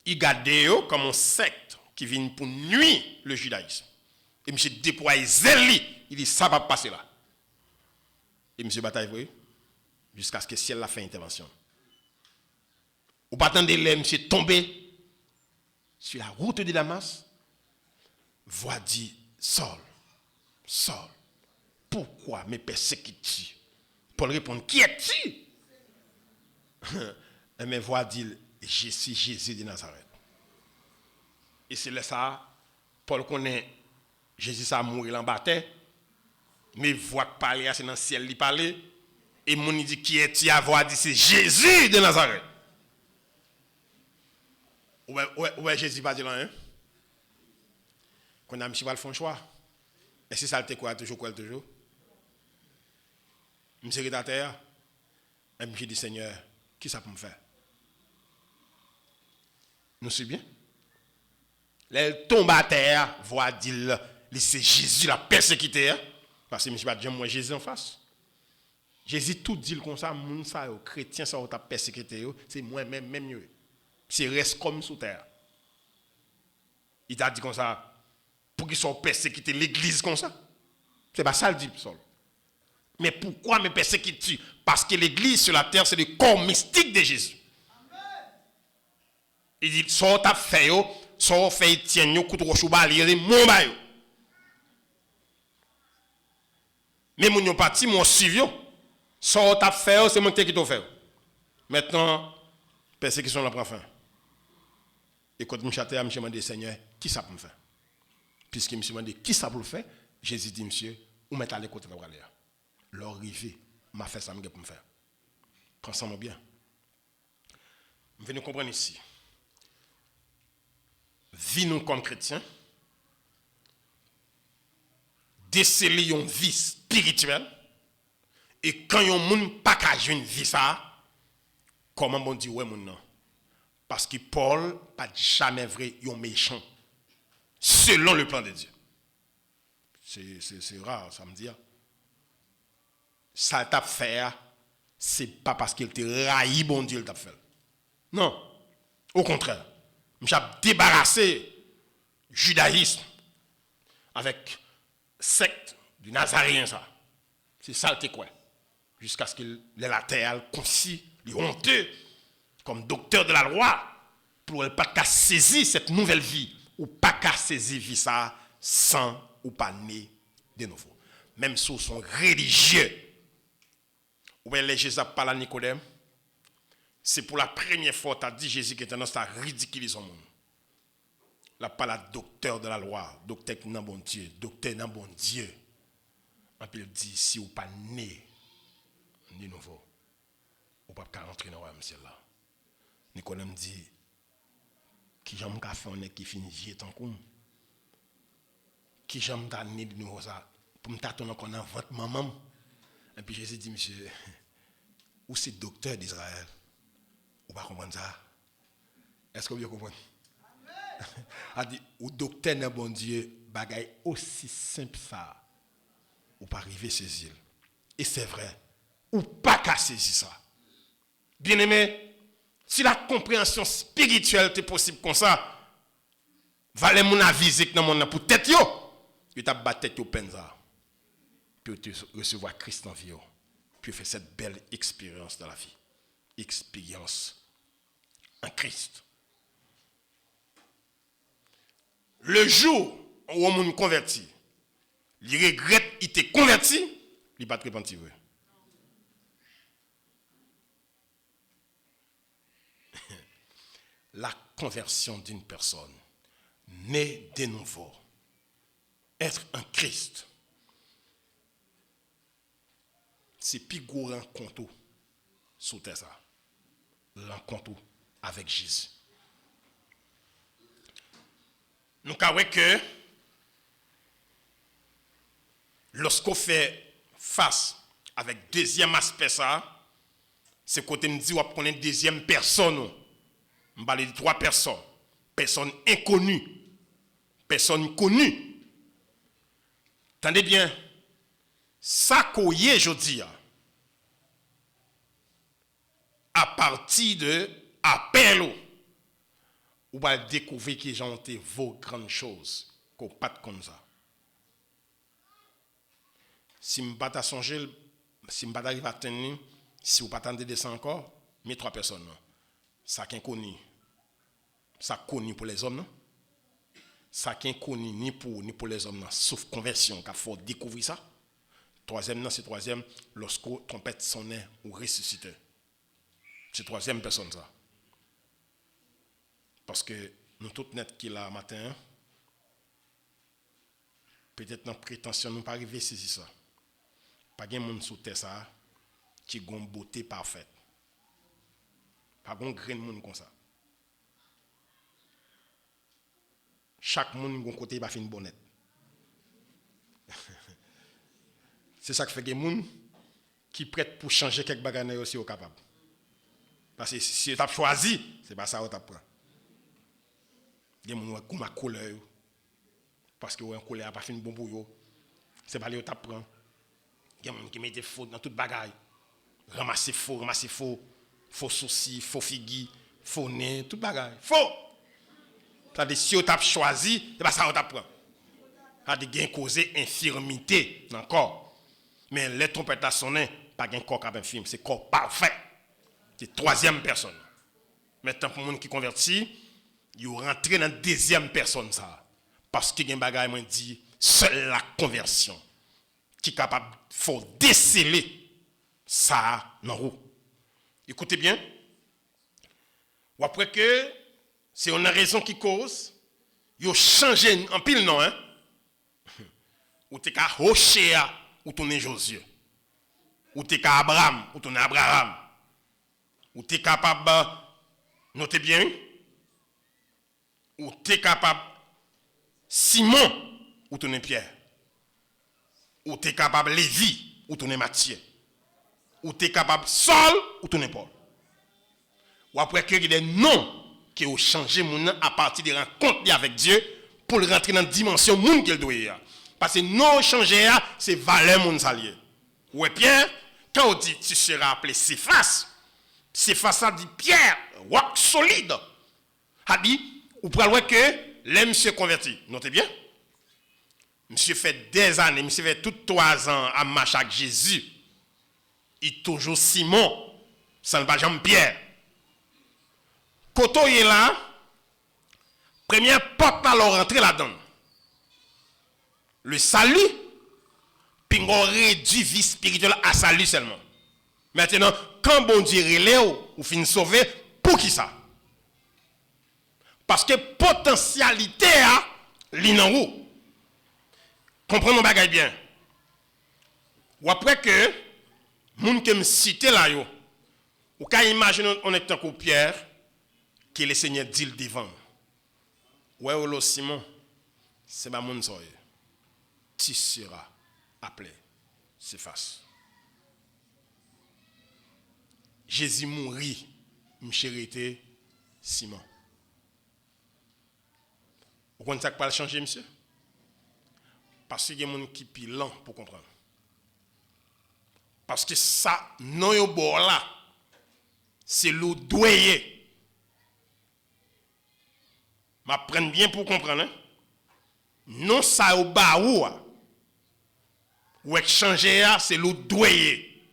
il garde comme un secte qui vient pour nuire le judaïsme. Et monsieur déploie zèle, il dit ça va passer là. Et monsieur bataille vrai jusqu'à ce que le ciel a fait intervention. Ou pas attendre les monsieur tombé sur la route de Damas, voix dit Saul, Saul, pourquoi me persécutes-tu? Paul répond, qui es-tu? Mais voix dit, je suis Jésus de Nazareth. Et c'est là ça, Paul connaît Jésus ça mourir en bataille, mais voix parler, c'est dans le ciel, il parle, et mon dit, qui es-tu? À voix dit, c'est Jésus de Nazareth. Ouais, Jésus va dire là, hein? Quand on a monsieur faire un choix. Et si ça le quoi toujours, monsieur est à terre, et je dis, Seigneur, qui ça peut me faire? Nous sommes bien? Là, elle tombe à terre, voit dire, c'est Jésus la persécuté, parce que monsieur va dire, moi, Jésus en face. Jésus tout dit comme ça, moun ça, chrétien ça, t'a persécuté, c'est moi-même, même mieux. C'est reste comme sous terre. Il t'a dit comme ça, pour qu'ils soient persécutés l'église comme ça. C'est pas ça le dit, Saul. Mais pourquoi me persécutes-tu? Parce que l'église sur la terre, c'est le corps mystique de Jésus. Amen. Il dit, soit t'as fait yo, soit fait Etienne yo, couteau chouba, il est mon bayo. Mais mon yon parti, mon suivi yo, soit t'as fait yo, c'est mon qui t'a fait. Maintenant, persécution la prend fin. Et quand je me demandé, Seigneur, qui ça peut me faire? Puisque je me suis demandé, qui ça peut le faire? Jésus dit, monsieur, où m'est allé côté de la aller? L'arrivée m'a fait ça pour me faire. Pensons-moi bien. Vous venez comprendre ici. Vie nous comme chrétiens, déceler une vie spirituelle, et quand yon moun pas ka une vie ça, comment on dit ouais moun non? Parce que Paul pas jamais vrai yon méchant selon le plan de Dieu. C'est rare ça me dit. Ça t'a fait c'est pas parce qu'il te raï bon Dieu t'a fait. Non, au contraire. J'ai débarrassé judaïsme avec secte du Nazaréen ça. C'est ça le quoi. Jusqu'à ce qu'il ait la terre concis, il est honteux comme docteur de la loi pour ne pas saisir cette nouvelle vie ou pas qu'à saisir vie ça sans ou pas né de nouveau. Même si ils sont religieux. Ou bien les Jésus parlent à Nicodème. C'est pour la première fois tu as dit Jésus qui est tendance à ridiculiser le monde. La parole docteur de la loi, docteur qui n'a bon Dieu, docteur n'a bon Dieu. Et puis il dit si vous pas né de nouveau, vous ne pouvez pas rentrer dans le royaume ciel là. Nicodème dit qui j'aime qu'à faire on est qui finit vieux tant qu'on. Qui j'aime ta né de nouveau ça pour me tâtonner qu'on a votre maman. Et puis Jésus dit monsieur où c'est docteur d'Israël. Vous ne comprenez pas ça? Est-ce que vous comprenez? A dit, ou docteur n'est bon Dieu, bagaille aussi simple ça, ou pas arriver à saisir. Et c'est vrai, ou pas qu'à saisir ça. Bien aimé, si la compréhension spirituelle est possible comme ça, valez mon avis dans mon pour tête yo, tu t'as battu tête au penza, puis tu recevoir Christ en vie, puis faire cette belle expérience dans la vie. Expérience en Christ. Le jour où on converti, il regrette, il était converti, il n'est pas très repenti. La conversion d'une personne, née de nouveau, être un Christ, c'est plus gros rencontre sous terre ça. Rencontre avec Jésus. Nous savons que lorsqu'on fait face avec deuxième aspect ça, c'est côté me dit on connaît deuxième personne. On parle de trois personnes. Personne inconnue. Personne connue. Attendez bien. Ça qu'on y est, je dis, à partir de appel, ou va découvrir qu'ils ont été vos grandes choses, qu'on pas comme ça. Si je ne pas songer, si je ne pas arriver à tenir, si vous ne pas attendre descendre encore, mais trois personnes, ça qui est connu, ça connu pour les hommes, ça qui est connu ni pour les hommes, sauf conversion, qu'il faut découvrir ça. Troisième, c'est troisième, lorsque trompette sonnait ou ressuscitait. C'est troisième personne ça. Parce que nous tous net qui là matin, peut-être dans prétention nous pas arriver à saisir ça. Pas de monde sous terre ça qui a une beauté parfaite. Pas de grain de monde comme ça. Chaque monde a un côté pas fin bonnette. C'est ça qui fait que les gens qui prêtent pour changer quelques bagages aussi au capable. Parce que si tu as choisi, c'est pas ça que tu prends. Il y a des gens qui ont une couleur. Parce que une couleur n'a pas fait une bonne pour eux. C'est pas les que tu prends. Il y a des gens qui mettent des faux dans toute bagaille. Ramasser faux, faux soucis, faux figues, faux nez, toute bagaille. Faux! C'est-à-dire si tu as choisi, c'est pas ça que tu prends. C'est-à-dire qu'il y a causé infirmité dans le corps. Mais les trompettes à sonner, pas de corps qui infirme, c'est corps parfait. C'est troisième personne. Maintenant, pour les gens qui convertissent, Ils rentré dans la deuxième personne ça. Parce que gen bagay m'a dit seule la conversion qui est capable faut déceler ça dans roue. Écoutez bien. Ou après que c'est une raison qui cause yo changé en pile non hein. Ou t'es ka Hoshea ou tourner Josué. Ou t'es ka Abraham ou tourner Abraham. Ou t'es capable notez bien ou t'es capable Simon ou tourner Pierre. Ou t'es capable Lévi ou tourner Matthieu. Ou t'es capable Saul ou tourner Paul. Ou après que il y a des noms qui ont changé mon à partir des rencontres avec Dieu pour rentrer dans la dimension monde qu'il doit y. Parce que non changer c'est valeur mon salier. Ouais Pierre, quand on dit tu seras appelé Céphas, Céphas a dit Pierre, roc solide. A dit ou pour voir que l'homme se converti. Notez bien. Monsieur fait des années, monsieur fait tout 3 ans à marcher avec Jésus. Il toujours Simon, sans pas Jean-Pierre. Quand il est là, première porte alors rentrer là-dedans. Le salut, puis on réduit vie spirituelle à salut seulement. Maintenant, quand bon Dieu relève ou fin sauver, pour qui ça? Parce que potentialité a l'inan. Comprenez mon bagage bien. Ou après que moun qui me cite là yo, ou quand imagine on est tant que Pierre que le Seigneur dit le devant. Ouais ou Simon, c'est pas moun soye. Tu seras appelé Céphas. Jésus mourit, m'chérité Simon. Vous comprenez ça que pas changer monsieur? Parce qu'il y a des gens qui sont lents pour comprendre. Parce que ça, non yo bord là, c'est le doyer. M'apprenne bien pour comprendre. Hein? Non ça au bas ou échanger c'est le doyer.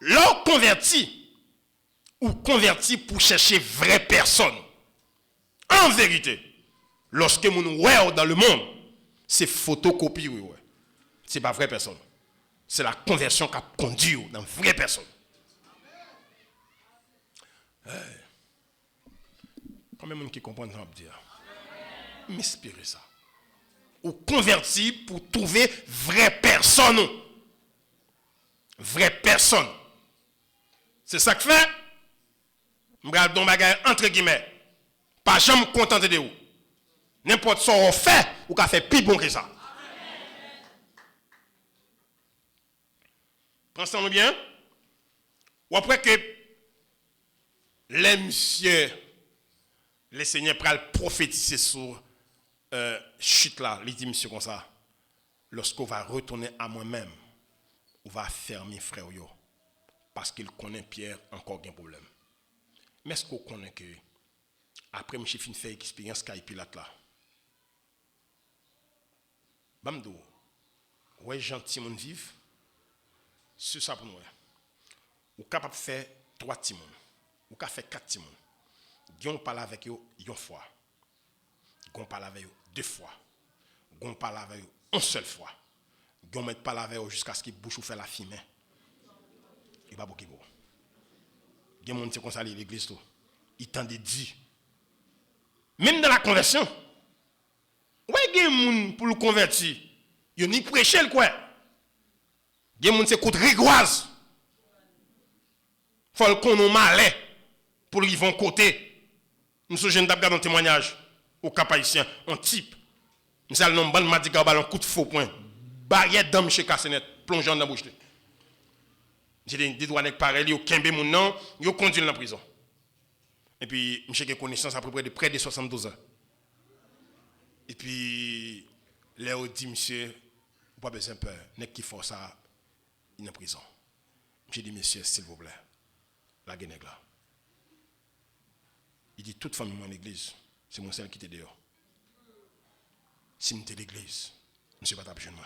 L'on converti ou converti pour chercher vraie personne. En vérité, lorsque mon ouais dans le monde, c'est photocopie ouais. C'est pas vraie personne. C'est la conversion qui a conduit dans vraie personne. Combien de gens qui comprennent ça dire? M'inspirer ça. Ou converti pour trouver vraie personne. Vraie personne. C'est ça que fait. Je regarde ton bagage entre guillemets. Pas jamais content de vous. N'importe ce qu'on fait, ou qu'on fait plus bon que ça. Pensez-nous bien. Ou après que les messieurs, les seigneurs pral prophétiser sur chute là, il dit monsieur comme ça. Lorsqu'on va retourner à moi-même, on va fermer frère yo. Parce qu'il connaît Pierre encore un problème. Mais est-ce qu'on connaît que après monsieur fin fait expérience Caille Pilate là. Bamdou, ouais gentil monde vive. C'est ça pour nous. Ou capable de faire 3 timons. Ou capable de faire 4 timons. Gon parle avec eux une fois. Gon parle avec eux 2 fois. Gon parle avec eux une seule fois. Gon met parle avec eux jusqu'à ce qu'ils bouche ou fait la fumée. Il va beaucoup bon. Gen monde c'est comme ça l'église tout. Il t'en dit. Même dans la conversion. Ouais gen monde pour le convertir. Yo ni prêcher le quoi. Gen moun se koute rigoise. Faut qu'on nous malais pour y vont côté. Nous sommes jeunes d'abord dans témoignage au cap haïtien un type. Nous allons non ban madiga ballon coup de faux point. Barrière d'homme chez Cassenet plongeant dans bouche. J'ai des douanes pareil yo kembe moun non, yo conduit dans la prison. Et puis monsieur qui connaissance à peu près de près de 72 ans. Et puis Léo dit monsieur pas besoin peur, nek qui font ça il est en prison. J'ai dit, monsieur, s'il vous plaît, la guenègue là. Il dit, toute famille dans l'église, c'est mon seul qui était dehors. Si nous sommes l'église, monsieur va taper chez moi.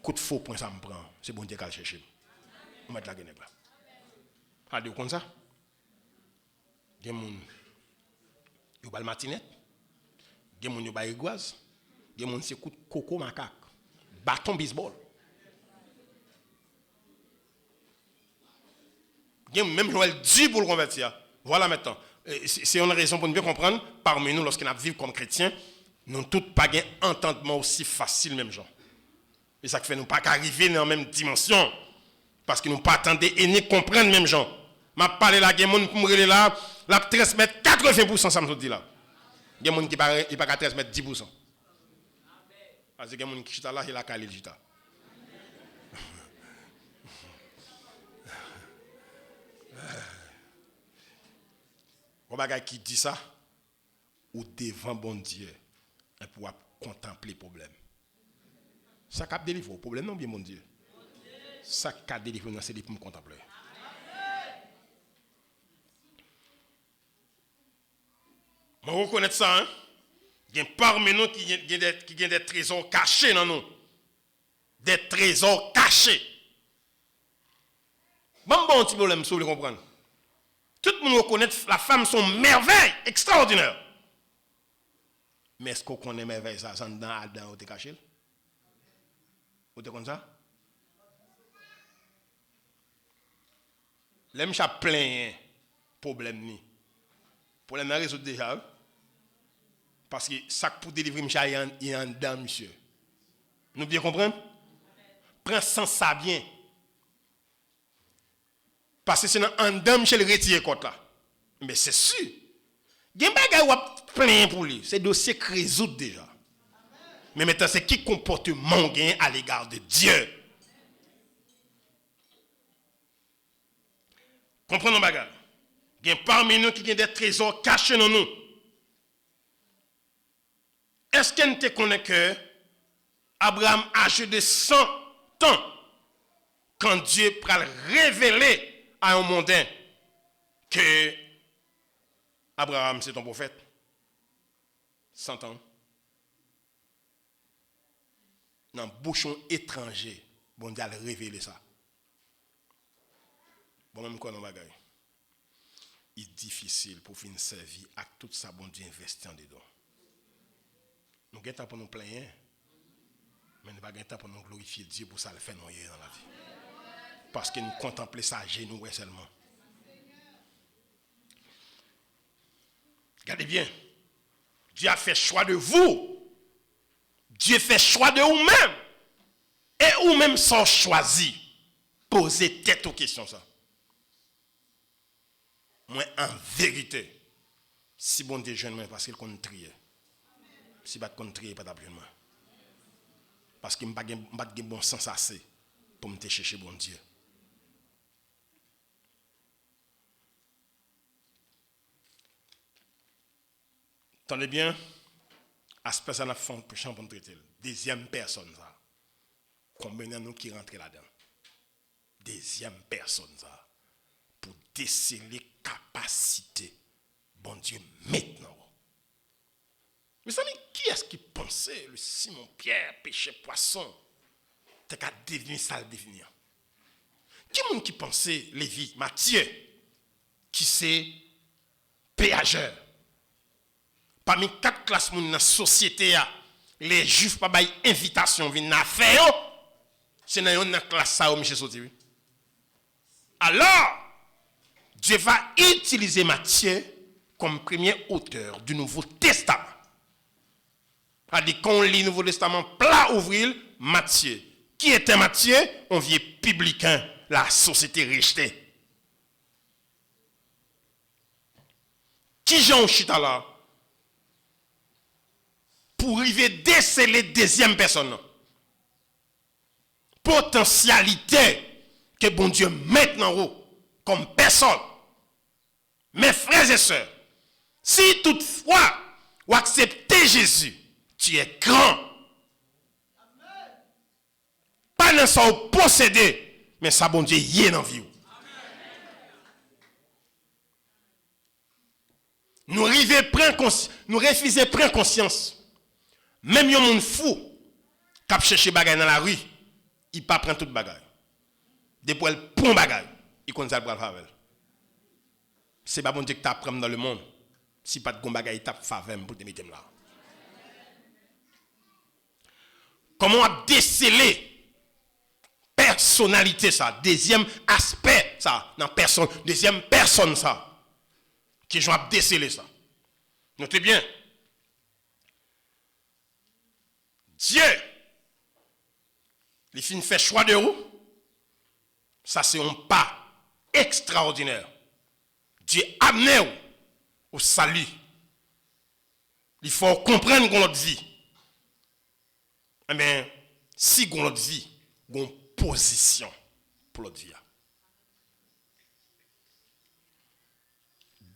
Coup de faux point ça me prend, c'est bon Dieu qui a cherché. On met la guenègue là. Allez, comme ça. Il y a des gens Yo bal matinette. Gen moun yo ba égoise. Gen moun se coup de coco macaque. Bâton baseball. Gen même Joël dit pour le convertir. Voilà maintenant. C'est une raison pour nous bien comprendre parmi nous lorsqu'on vivons comme chrétiens, nous tous pas gain entendement aussi facile même gens. Et ça fait nous pas arriver dans la même dimension parce que nous pas attendre et ni comprendre même gens. M'a parlé là gen moun pour me là, la transmettre 80% ça me dit là. Gen moun qui pas il pas transmettre 10%. Parce que gen moun qui chita là, il a calé chita. On bagay qui dit ça ou devant bon Dieu et pour contempler le problème. Ça cap délivrer le problème non bien mon Dieu. Ça cap délivrer non c'est pour me contempler. Je reconnais ça hein. Il y a parmi nous qui ont des trésors cachés dans nous. Des trésors cachés. Bon petit problème si vous voulez comprendre. Tout le monde reconnaît la femme son merveille extraordinaire. Mais est-ce qu'on connaît merveille ça dans Adam ou te caché? Ou te comme ça? L'aime cha plein problème ni. Problème n'a résoudre déjà. Parce que ça pour délivrer monsieur il y a un dedans monsieur. Nous bien comprendre? Prends sans ça bien. Parce que c'est dans un dedans monsieur le retire côté là. Mais c'est sûr. Gen bagay ou plein pour lui, c'est dossier qui résout déjà. Mais maintenant c'est qui comportement gain à l'égard de Dieu. Comprenons bagay. Gen parmi nous qui ont des trésors cachés dans nous. Est-ce qu'on te connaît que Abraham âgé de 100 ans quand Dieu pral révéler à un mondain que Abraham c'est ton prophète 100 ans dans bouchon étranger bon Dieu a révélé ça bon même quoi dans bagaille il est difficile pour finir servir à tout ça bon Dieu investi en dedans nous avons temps pour nous plaindre mais nous n'avons pas temps pour nous glorifier Dieu pour ça le faire dans la vie parce que nous contemplons ça à genoux seulement. Regardez bien. Dieu a fait choix de vous. Dieu fait choix de vous-même. Et vous-même sont choisis. Posez tête aux questions ça. Moi, en vérité, si bon Dieu jeune moi parce qu'il compte trier. Si pas compte trier, pas d'abri moi. Parce qu'il n'y a pas de bon sens assez pour me chercher bon Dieu. Attendez bien, aspect ça n'a pas champ pour traiter. Deuxième personne ça. Combien de nous qui rentrent là-dedans? Deuxième personne ça. Pour déceler capacité. Bon Dieu, maintenant. Mes amis, qui est-ce qui pensait le Simon Pierre, péché poisson, t'es qu'à devenir ça le devenir? Qui est-ce qui pensait Lévi, Matthieu, qui c'est péageur? Parmi 4 classes dans la société, les juifs pas bail invitation viennent à faire. C'est dans une classe ça où monsieur sorti. Alors, Dieu va utiliser Matthieu comme premier auteur du Nouveau Testament. C'est-à-dire qu'on lit le Nouveau Testament plat ouvrir Matthieu. Qui était Matthieu? Un vieux publicain, la société rejetée. Qui Jean chita là? Pour arriver déceler deuxième personne. Potentialité que bon Dieu met en haut comme personne. Mes frères et sœurs, si toutefois vous acceptez Jésus, tu es grand. Pas dans ça vous possédez, mais ça bon Dieu y est dans la vie. Nous refusons de prendre conscience. Même un monde fou qui a cherché bagay dans la rue, il pas prend toute bagay. Depuis elle prend bagay, il connaît ça pour faire. C'est pas bon Dieu que tu apprends dans le monde Si pas de gon bagay tape faveur pour te mettre là. Comment déceler personnalité ça, deuxième aspect ça dans personne, deuxième personne ça qui je vais déceler ça. Notez bien. Dieu il fin fait choix de vous. Ça c'est un pas extraordinaire. Dieu amène au salut. Il faut comprendre qu'on notre vie. Eh bien, si on notre vie, on position pour notre vie.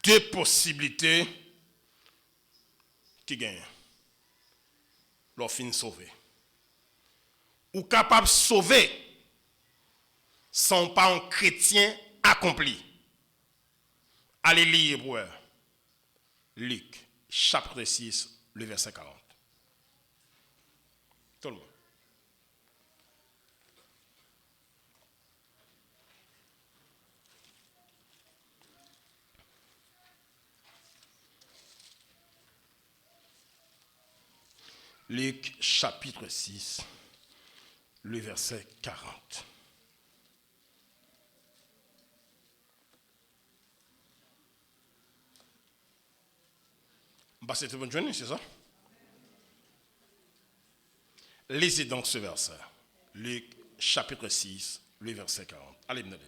Deux possibilités qui gagnent. Leur fin sauver. Ou capable de sauver sans pas un chrétien accompli. Allez lire pour Luc, chapitre 6, le verset 40. Tout le monde. Luc, chapitre 6, le verset 40. Bah, c'est une bonne journée, c'est ça? Lisez donc ce verset. Luc, chapitre 6, le verset 40. Allez, me donner.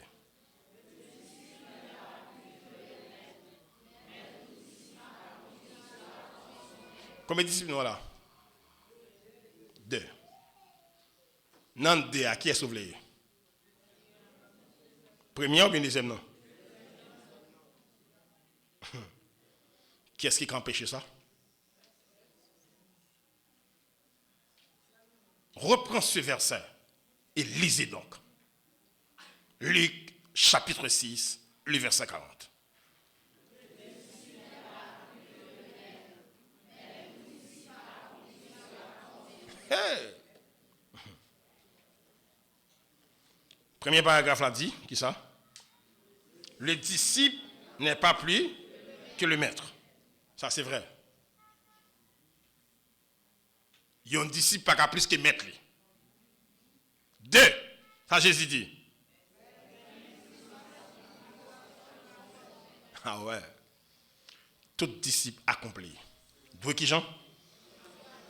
Combien de disciples voilà? 2. Nan 2 à qui est sauvé? Premier ou bien deuxième non? Qui est-ce qui a empêché ça? Reprends ce verset et lisez donc. Luc, chapitre 6, le verset 40. Hey! Premier paragraphe là dit, qui ça? Le disciple n'est pas plus que le maître. Ça c'est vrai. Il y a un disciple pas plus que maître. 2, ça Jésus dit. Ah ouais. Tout disciple accompli. D'où qui Jean?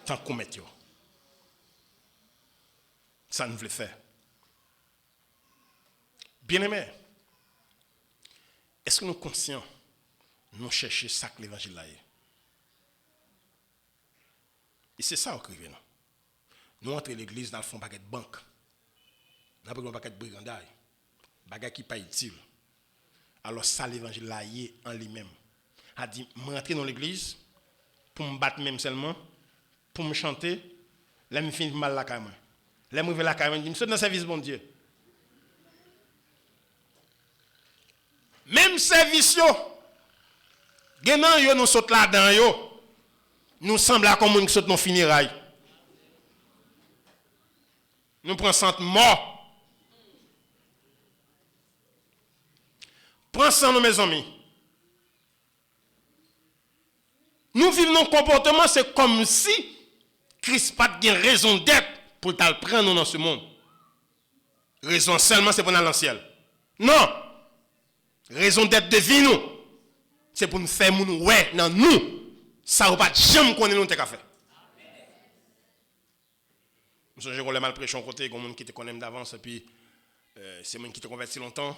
Tant qu'on met yo. Ça nous veut faire. Bien-aimés, est-ce que nous sommes conscients nous chercher ça que l'évangile là est? Et c'est ça qui nous. Nous entrons l'église dans le fond paquet de banque. Nous avons un paquet de brigandage. Bagage qui pas utile. Alors ça l'évangile là est en lui-même. A dit m'entrer dans l'église pour me battre même seulement, pour me chanter, là me fin mal la caméra. Là me la caméra, me saute dans service bon Dieu. Même service yo. Genan yo nous saute là-dedans yo. Nous semble comme on saute dans funérailles. Nous prenons centre mort. Prends ça, mes amis. Nous vivons un comportement, c'est comme si Christ n'a pas de raison d'être pour te prendre dans ce monde. Raison seulement, c'est pour aller dans le ciel. Non. Raison d'être de vie, nous. C'est pour nous faire nous, ouais, dans nous. Ça ne va pas jamais qu'on ait nous qu'à faire. Je suis mal prêché en côté, comme qui te connaît d'avance, et puis c'est moi qui te converti longtemps.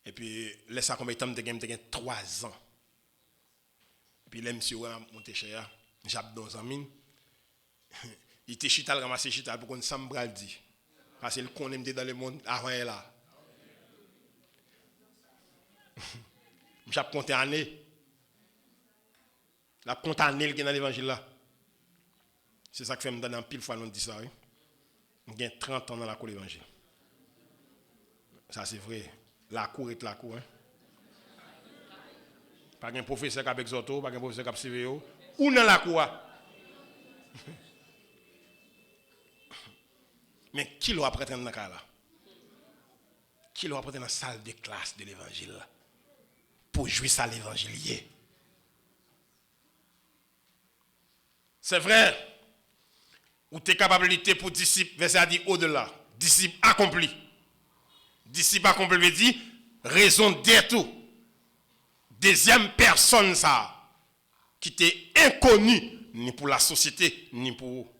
Et puis, laisse ça combien de temps de game, 3 ans. Et puis, là, monsieur, mon cher, j'ai dans un mine. Il était chital, ramassé chital pour qu'on s'embral dit. Parce qu'il connaît dans le monde avant et là. J'ai compté année. La compte année qui est dans l'évangile là. C'est ça que fait me donner un pile fois nous dit ça. J'ai 30 ans dans la cour de l'évangile. Ça c'est vrai. La cour est la cour. Hein? Pas un professeur qui a exhorté, pas un professeur qui a suivi. Ou dans la cour. Mais qui l'a apprêté dans la cas là? Qui l'a apprêté dans la salle de classe de l'évangile là? Pour jouer ça l'évangile. C'est vrai. Ou tes capacités pour disciple, verset a dit au-delà. Disciple accompli. Disciple accompli veut dire raison d'être. Deuxième personne, ça, qui était inconnue, ni pour la société, ni pour vous.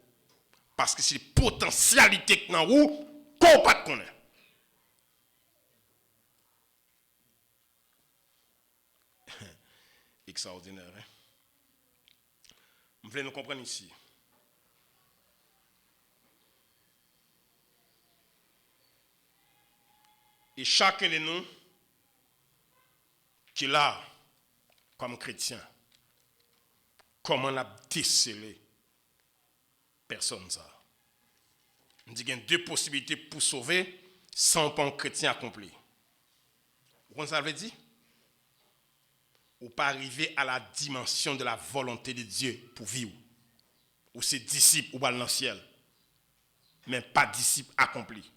Parce que c'est la potentialité que dans vous, qu'on pas de connaître. Extraordinaire, hein? Vous voulez nous comprendre ici. Et chacun de nous, qui est là, comme chrétien, comment on a décelé personne ça. On dit qu'il y a deux possibilités pour sauver sans pas un chrétien accompli. Vous comprenez ça veut dire? Ou pas arriver à la dimension de la volonté de Dieu pour vivre. Ou c'est disciple ou pas dans le ciel. Mais pas disciple accompli.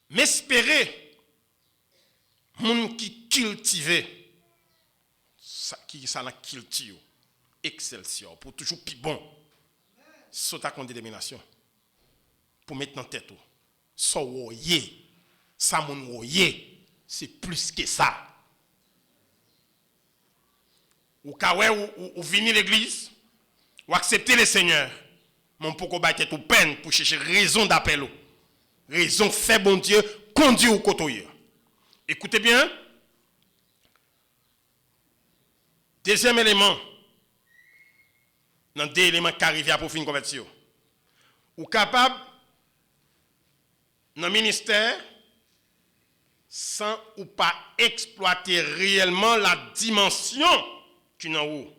Mais espérer, moun qui cultive, qui ça cultive, excelsior, pour toujours plus bon, sauter avec détermination, pour mettre dans tête, so woye, ça moun woye, c'est plus que ça. Ou kawè ou venir l'église, ou accepter le Seigneur, mon poko ba tête ou peine pour chercher raison d'appel. Raison fait bon Dieu, conduit au côté. Écoutez bien. Deuxième élément, dans deux éléments qui arrivent à pour finir convertir. Ou capable, dans le ministère, sans ou pas exploiter réellement la dimension qui est en haut.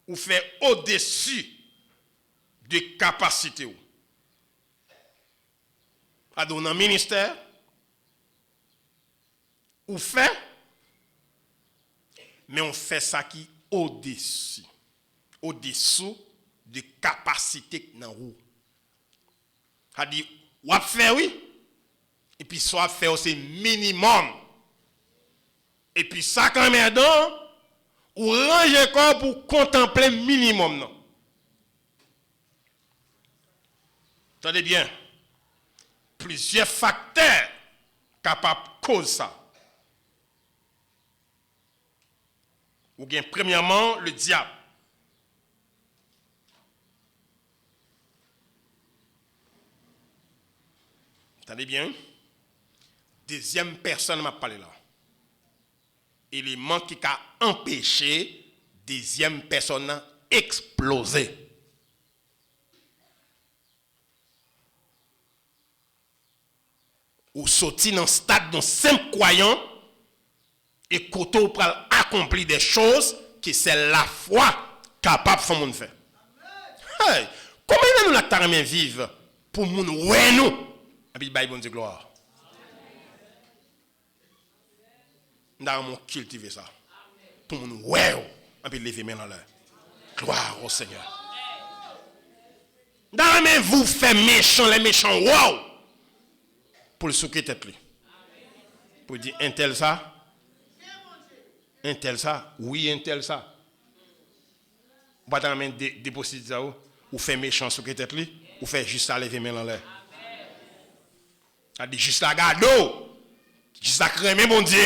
Ou faire au-dessus des capacités. Dans le ministère, ou fait, mais on fait ça qui au-dessus de capacité dans vous. C'est-à-dire, ou a fait oui, et puis soit fait aussi minimum. Et puis ça quand même donc, ou ranger corps pour contempler minimum non. Attendez bien. Plusieurs facteurs capables de causer ça. Ou bien premièrement le diable. Attendez bien. Deuxième personne m'a parlé là. Élément qui a empêché deuxième personne exploser. Ou sorti dans le stade d'un simple croyant et koto pour accomplir des choses que c'est la foi capable de faire monde faire. Hey, comment nous la tarame vivre pour moun ouais nous et puis bail bon Dieu gloire. Nous cultiver ça. Pour moun ouais et puis lever main dans l'air. Gloire au Seigneur. Dans vous fait méchant les méchants wow. Pour le souquer tête lui. Pour dire un tel ça. Un tel ça. Oui, un tel ça. Ou pas dans main déposer ça ou fait méchant souquer tête lui ou fait juste à lever main dans l'air. Ça dit juste à garder. Juste à crémer mon Dieu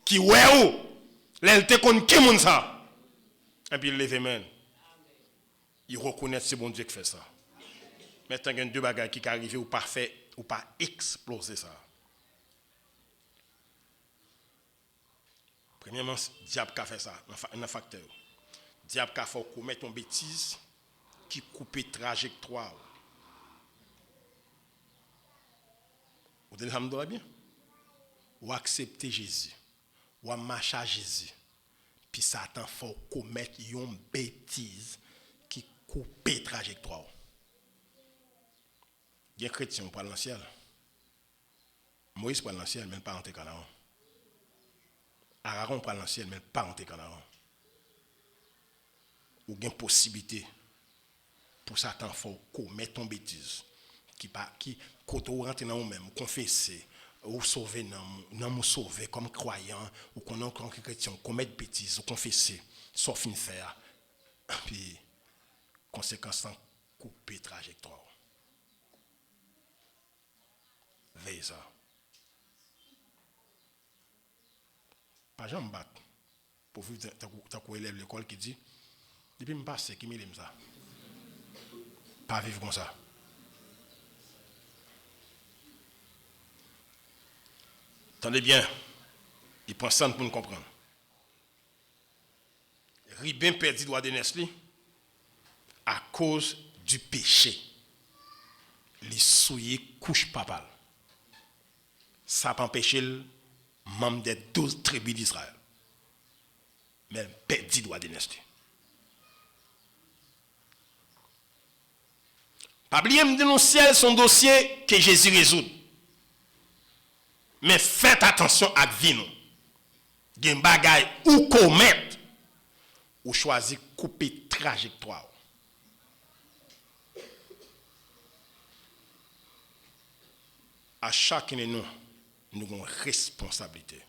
qui ouais ou l'elle kon qui moun ça. Et puis lever main. Il reconnaît c'est bon Dieu qui fait ça. Maintenant il y a deux bagages qui arrivent ou pas fait ou pas exploser ça. Premièrement, diable qui a fait ça, un facteur. Diable qui a fait commettre une bêtise qui coupe trajectoire. Vous dites ça bien? Ou accepter Jésus, ou marcher à Jésus. Puis Satan faut commettre une bêtise qui coupe trajectoire. Il y a des chrétiens qui parlent dans le ciel. Moïse parle dans le ciel, mais pas en Canaan. Aaron parle dans le ciel, mais pas en Canaan. Ou il y a une possibilité pour Satan faut commettre une bêtise. Qui quand on rentre dans nous-mêmes, confesser, ou sauver non nous sauver comme croyant ou qu'on en tant que chrétien commettre bêtises ou confesser sauf une faire puis conséquence en couper trajectoire veille ça pas jamais battre pour vivre tant qu'on élève l'école qui dit depuis me passer qui m'aime ça pas vivre comme ça. Attendez bien, il prend ça pour nous comprendre. Ribin perdit droit de Nestlé à cause du péché. Les souillés couche papal. Ça pas empêché le membre des 12 tribus d'Israël. Mais il perdit droit de Nestlé. Pas oublier de dénoncer son dossier que Jésus résout. Mais faites attention à vie nous. Gen bagay ou commettre ou choisir couper trajectoire. À chacun de nous avons une responsabilité.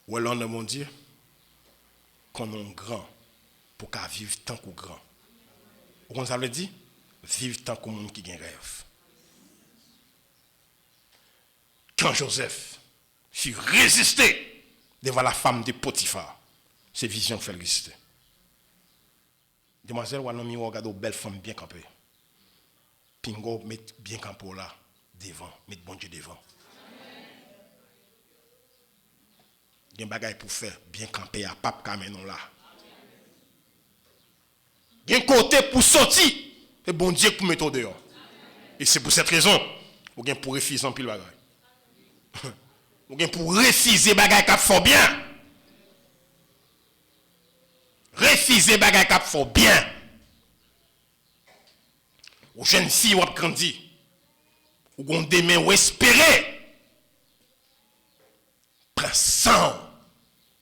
Ou alors mon Dieu qu'on est grand pour qu'à vivre tant qu'on grand. Vous ça veut dire vivre tant qu'on monde qui a un rêve. Quand Joseph fut résisté devant la femme de Potiphar, ses visions fait résister. Demoiselle, ou alors, regarde une belle femme bien campée. Pingo, met bien campé là, devant, met bon Dieu devant. Il y a un bagage pour faire, bien campé à pape Kamenon là. Il y a un côté pour sortir, et bon Dieu pour mettre dehors. Et c'est pour cette raison, vous avez pour refuser en pile bagage. Ou bien pour refuser bagay k'ap fort bien. Refuser bagay k'ap fort bien. Ou jeune fille ou ap grandi. Ou gon demain ou espérer. Prends sang.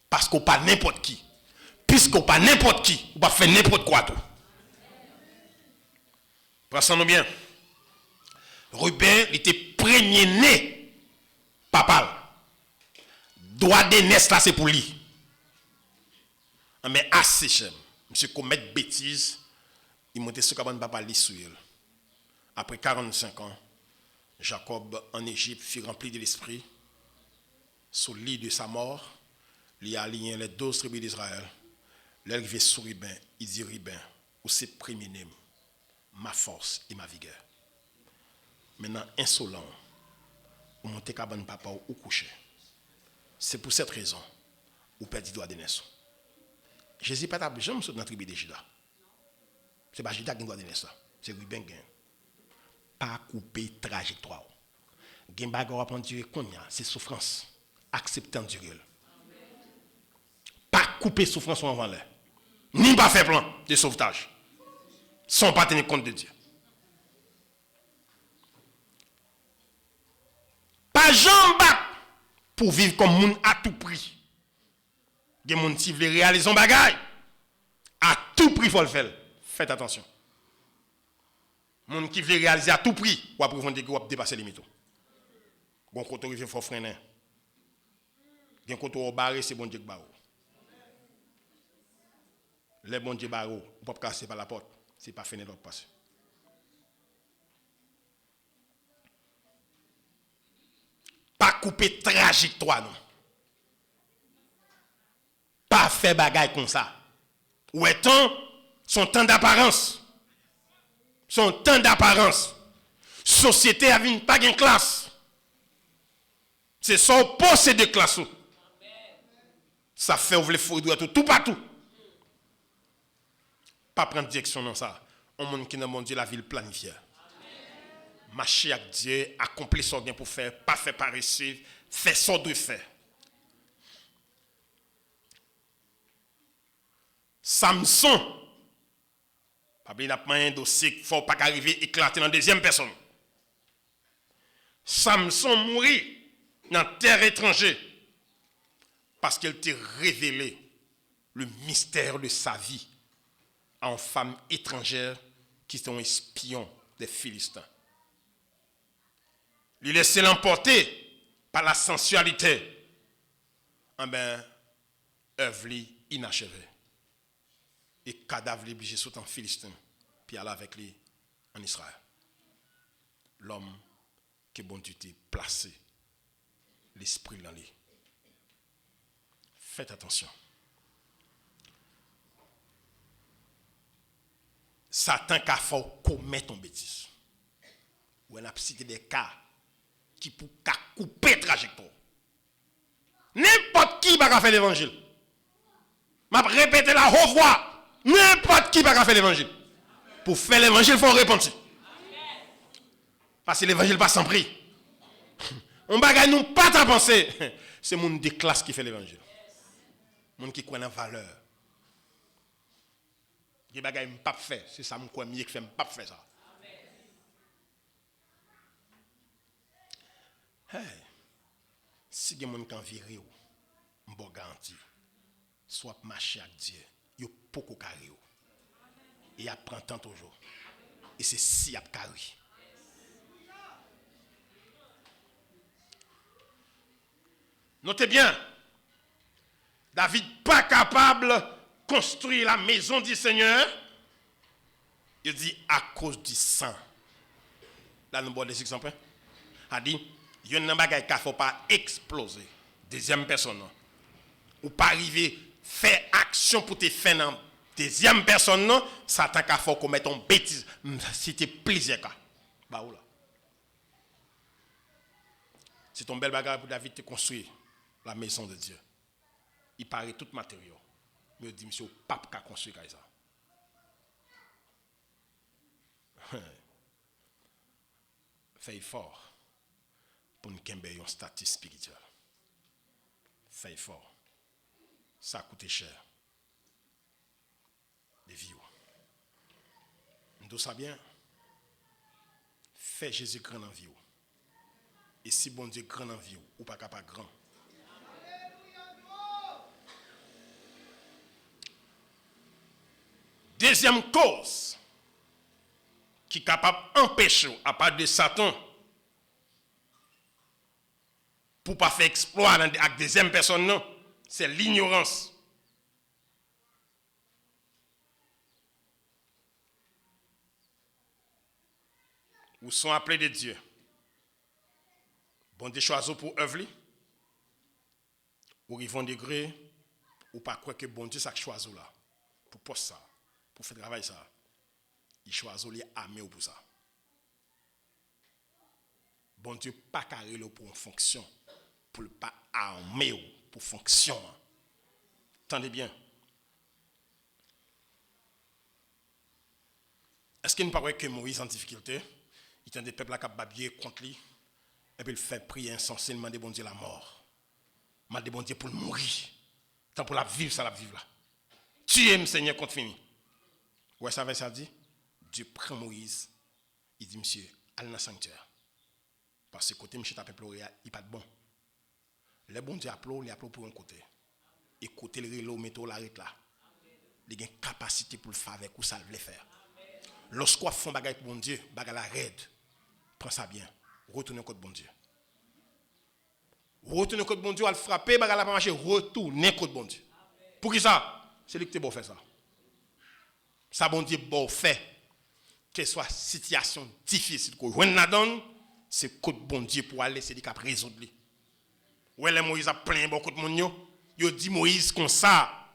Parce qu'on pas n'importe qui. Puisqu'on pas n'importe qui, ou pas faire n'importe quoi tout. Prends sang nous bien. Ruben était premier né papa. Droit d'aînesse là c'est pour lui. Mais assez cher. Monsieur commet bêtises, il monte sur cabane papa li sur elle. Après 45 ans, Jacob en Égypte fut rempli de l'esprit. Sous le lit de sa mort, il a aligné les 12 tribus d'Israël. L'arrivé sur Ribin, il dit Ribin, ou c'est premier nom, ma force et ma vigueur. Maintenant insolent, ou monte cabane papa ou coucher. C'est pour cette raison ou perdit droit de naissance. Jésus pas jamais sauté dans la tribu de Juda. C'est pas Juda qui doit donner ça. C'est Ruben qui pas couper trajectoire. Gen bagay va prendre c'est souffrance. Accepter endurer. Pas couper souffrance avant l'air. Ni pas faire plan de sauvetage. Sans pas tenir compte de Dieu. Pas jambe pour vivre comme moun à tout prix. Gen moun qui veut réaliser son bagay. À tout prix faut le faire. Faites attention. Moun qui veut réaliser à tout prix, ou après vont dépasser les limites. Bon côté il faut freiner. Gen côté au barré c'est bon Dieu qui barre. Les bon Dieu barre, ou pas casser par la porte, c'est pas fenêtre l'autre passer. Pas couper trajectoire non. Pas faire bagaille comme ça. Ou est son temps d'apparence. Son temps d'apparence. Société a une pas de classe. C'est son poste de classe. Ça fait ouvrir les tout partout. Pas prendre direction dans ça. On monde qui dans mon Dieu la ville planifiée. Marcher avec Dieu, accomplir son bien pour faire, pas faire paresseux, faire son de faire. Samson, il n'a pas un dossier qu'il ne faut pas arriver éclater dans la deuxième personne. Samson mourit dans la terre étrangère parce qu'elle t'a révélé le mystère de sa vie à une femme étrangère qui sont espions des Philistins. lui laisser l'emporter par la sensualité, eh bien, œuvre inachevée. Et cadavre obligé sauter en Philistin, puis aller avec lui en Israël. L'homme que bon Dieu t'a placé, l'esprit dans lui. Faites attention. Satan a fait commettre une bêtise. Ou on a cité des cas qui pour couper la trajectoire. N'importe qui va faire l'évangile. Je vais répéter la haute voix. N'importe qui va faire l'évangile. Pour faire l'évangile, il faut repentir. Parce que l'évangile pas sans prix. On bagaille nous pas à penser. C'est monde de classe qui fait l'évangile. Monde qui connaît la valeur. Les bagaille pas fait, c'est ça me croit mieux que fait pas faire ça. Hey. Si des monde qui viré ou m'bo garanti. Soit marcher avec Dieu, yo poko carré ou. Et apprend tant toujours. Et c'est si ap carré. Notez bien, David pas capable de construire la maison du Seigneur. Il dit à cause du sang. Là, nous avons des exemples. Il dit, il y a un bagage qu'il ne faut pas exploser. Deuxième personne. Ou pas arriver faire action pour te faire dans deuxième personne. Satan qu'il faut commettre une bêtise. C'était plusieurs cas. Bah, là. C'est un bel bagage pour David de construire la maison de Dieu. Il paraît tout matériau. Mais il dit, monsieur, pape qui a construit ça. Fais fort pour nous gagner un statut spirituel. Fais fort. Ça coûte cher. Les vies. Nous savons bien. Fais Jésus grand en vie. Et si bon Dieu grand en vie, ou pas capable grand. Deuxième cause qui est capable d'empêcher, à part de Satan, pour ne pas faire exploit avec deuxième personne, c'est l'ignorance. Ou sont appelés de Dieu. Bon, des choisis pour œuvrer. Ou ils vont degré, ou pas croire que bon Dieu ça choisit là. Pour poster ça, pour faire travail ça. Il choisit les armées pour ça. Bon Dieu pas carré pour une fonction, pour ne pas armer pour fonction. Attendez bien. Est-ce qu'il ne paraît que Moïse en difficulté, il tient des peuples qui babiller contre lui, et puis il fait prier insensé, il demande bon Dieu la mort. Il demande bon Dieu pour le mourir. Tant pour la vivre, ça la vivre là. Tuez-moi, Seigneur, contre fini. Ouais, ça va, ça dit. Dieu prend Moïse, il dit, monsieur, allez dans le sanctuaire. Parce que côté monsieur t'a pleuré, il n'est pas de bon. Le bon Dieu il applaud pour un côté. Et côté le relo, mettez l'arrête là. Il a une capacité pour le faire avec ou ça le faire. Lorsqu'on fait un bagage pour bon Dieu, bagage la raide. Prends ça bien. Retournez contre bon Dieu. Retournez contre bon Dieu, al frapper, bagage la pas marcher, retournez contre bon Dieu. Pour qui ça? C'est lui qui te bon faire ça. Ça bon Dieu bon fait. Quelle soit situation difficile qu'on joue la donne, c'est contre bon Dieu pour aller c'est lui qui a résoudre lui. Ouais, les Moïse a plein beaucoup de monde yo dit Moïse comme ça.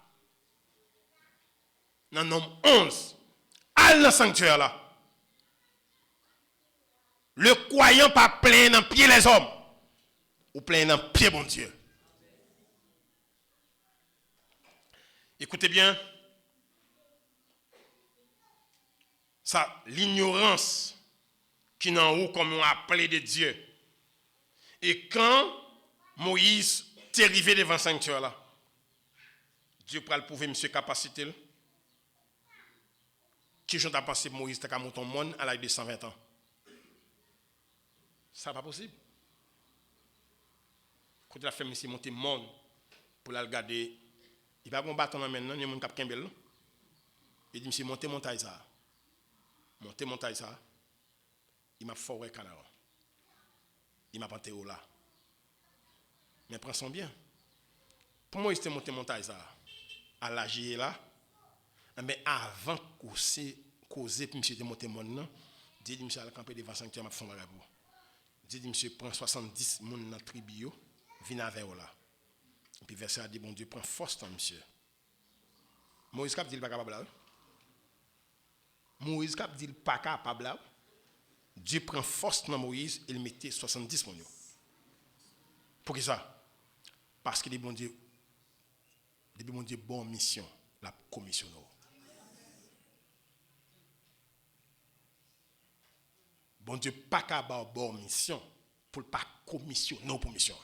Dans nom 11, allez dans le sanctuaire là. Le croyant pas plein dans pied les hommes, ou plein dans pied bon Dieu. Écoutez bien. Ça, l'ignorance qui n'en haut comme on appelé de Dieu. Et quand Moïse est arrivé devant le sanctuaire là, Dieu peut le prouver monsieur capacité. Qui j'en ai pensé Moïse t'a monté au monde à l'âge de 120 ans. Ça pas possible. Quand il a fait monsieur monter monde pour la regarder, il va bon bâton maintenant, il y a mon cap Kembel. Il dit monsieur monter montagne ça. Monter montagne ça. Il m'a foré canard. il m'a planté là. Mais prends son bien. Pour moi, il était monté montagne ça. À la GIE là. Mais avant causer puis monsieur était monté mon nom, dit monsieur à camper devant sanctuaire m'a fait bagage pour. Dit monsieur prend 70 moun dans tribu yo, vinn avec là. Et puis verset a dit bon Dieu prend force dans monsieur. Moïse cap dit il pas capable là. Moïse cap dit il pas capable là. Dieu prend force dans Moïse, il mettait 70 moun yo. Pour qui ça? Parce que les bon Dieu bonne mission, la commission. Bon Dieu pas qu'à bonne mission pour pas commissionner pour mission.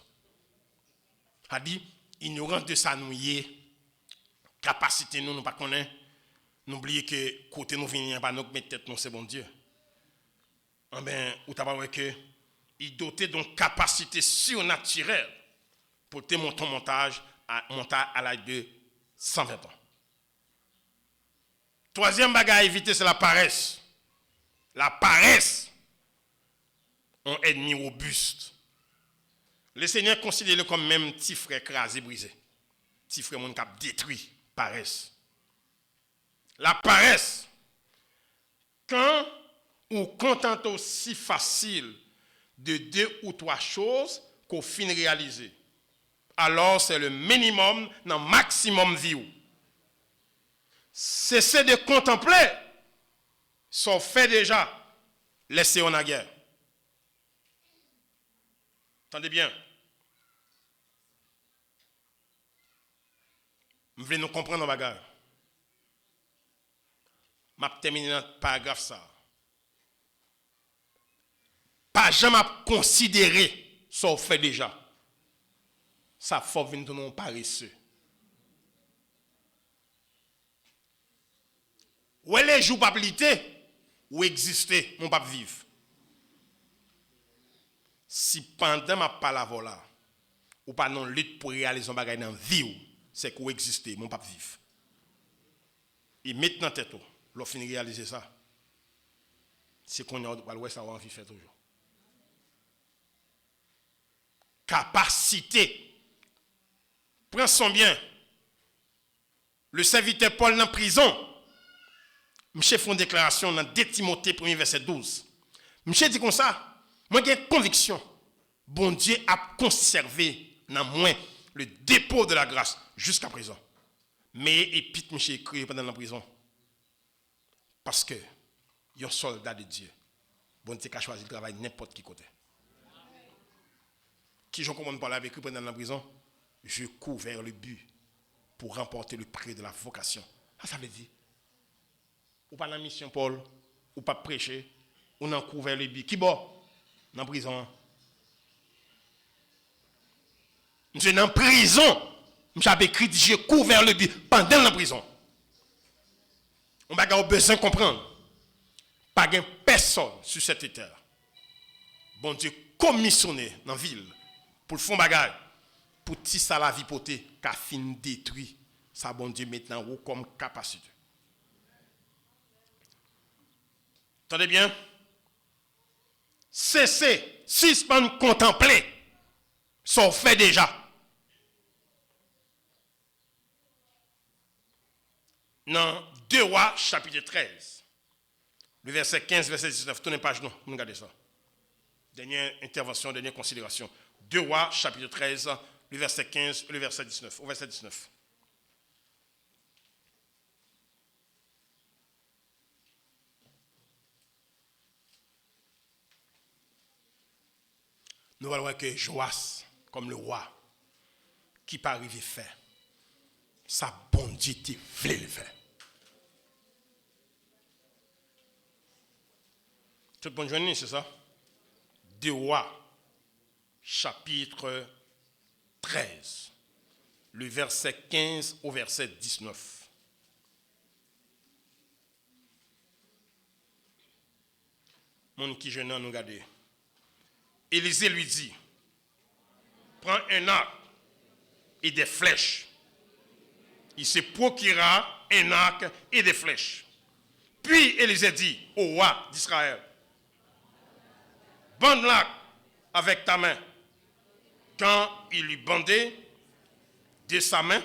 A dit ignorant de ça nous y capacité nous pas connaît. N'oubliez que côté nous venir pas nous mettre tête nous c'est bon Dieu. En ben ou t'as pas que il doté d'une capacité surnaturelle pour te monter monter à l'âge de 120 ans. Troisième bagage à éviter, c'est la paresse. La paresse, un ennemi robuste. Le Seigneur considère-le comme même petit frère écrasé, brisé. Petit frère mon cap détruit, paresse. La paresse, quand on contente aussi facile de 2 ou 3 choses qu'on finit réaliser. Alors c'est le minimum dans le maximum vie. Cessez de contempler, ça fait déjà, laissez-on la guerre. Entendez bien. Vous voulez nous comprendre nos bagages. Je vais terminer dans le paragraphe ça. Pas jamais considérer ça fait déjà. Ça faut venir de nous paresseux. Où est les jouabilités ou exister, mon pape vivre. Si pendant ma parole là, ou pas non lutte pour réaliser un bagage dans la vie, c'est qu'on exister, mon pape vivre. Et maintenant tête, l'on finit réaliser ça. C'est qu'on a l'ouest ça va en faire toujours. Capacité. Prends son bien. Le serviteur Paul dans prison. Monsieur fait une déclaration dans 2 Timothée 1 verset 12. Monsieur dit comme ça, moi j'ai conviction. Bon Dieu a conservé dans moi le dépôt de la grâce jusqu'à présent. Mais épite monsieur écrit pendant la prison. Parce que il y a un soldat de Dieu. Bon Dieu a choisi de travailler n'importe qui côté. Qui je commande par là avec pendant la prison, je cours vers le but pour remporter le prix de la vocation. Ça veut dire ou pas dans la mission Paul, ou pas prêcher, ou dans cours vers le but. Qui bon dans la prison? Monsieur dans la prison, j'avais écrit je cours vers le but pendant la prison. On va avoir besoin de comprendre. Pas de personne sur cette terre. Bon Dieu commissionné dans la ville pour le fond bagage, pour tirer ça la vie potée, qu'a fin détruit. Ça bon Dieu maintenant ou comme capacité. Entendez bien? Cessez, suspendre, contempler. Ça fait déjà. Dans 2 Rois, chapitre 13, le verset 15, verset 19, tournez page non, regardez ça. Dernière intervention, dernière considération. 2 Rois, chapitre 13, le verset 15, le verset 19, au verset 19. Nous allons voir que Joas, comme le roi, qui pas arrivé faire, sa bondité voulait le faire. Tout bon journée, c'est ça? 2 Rois, chapitre 13, le verset 15 au verset 19. Mon qui jeune nous regarder. Élisée lui dit, prends un arc et des flèches. Il se procura un arc et des flèches. Puis Élisée dit au roi d'Israël, bande l'arc avec ta main. Quand il lui bandait de sa main,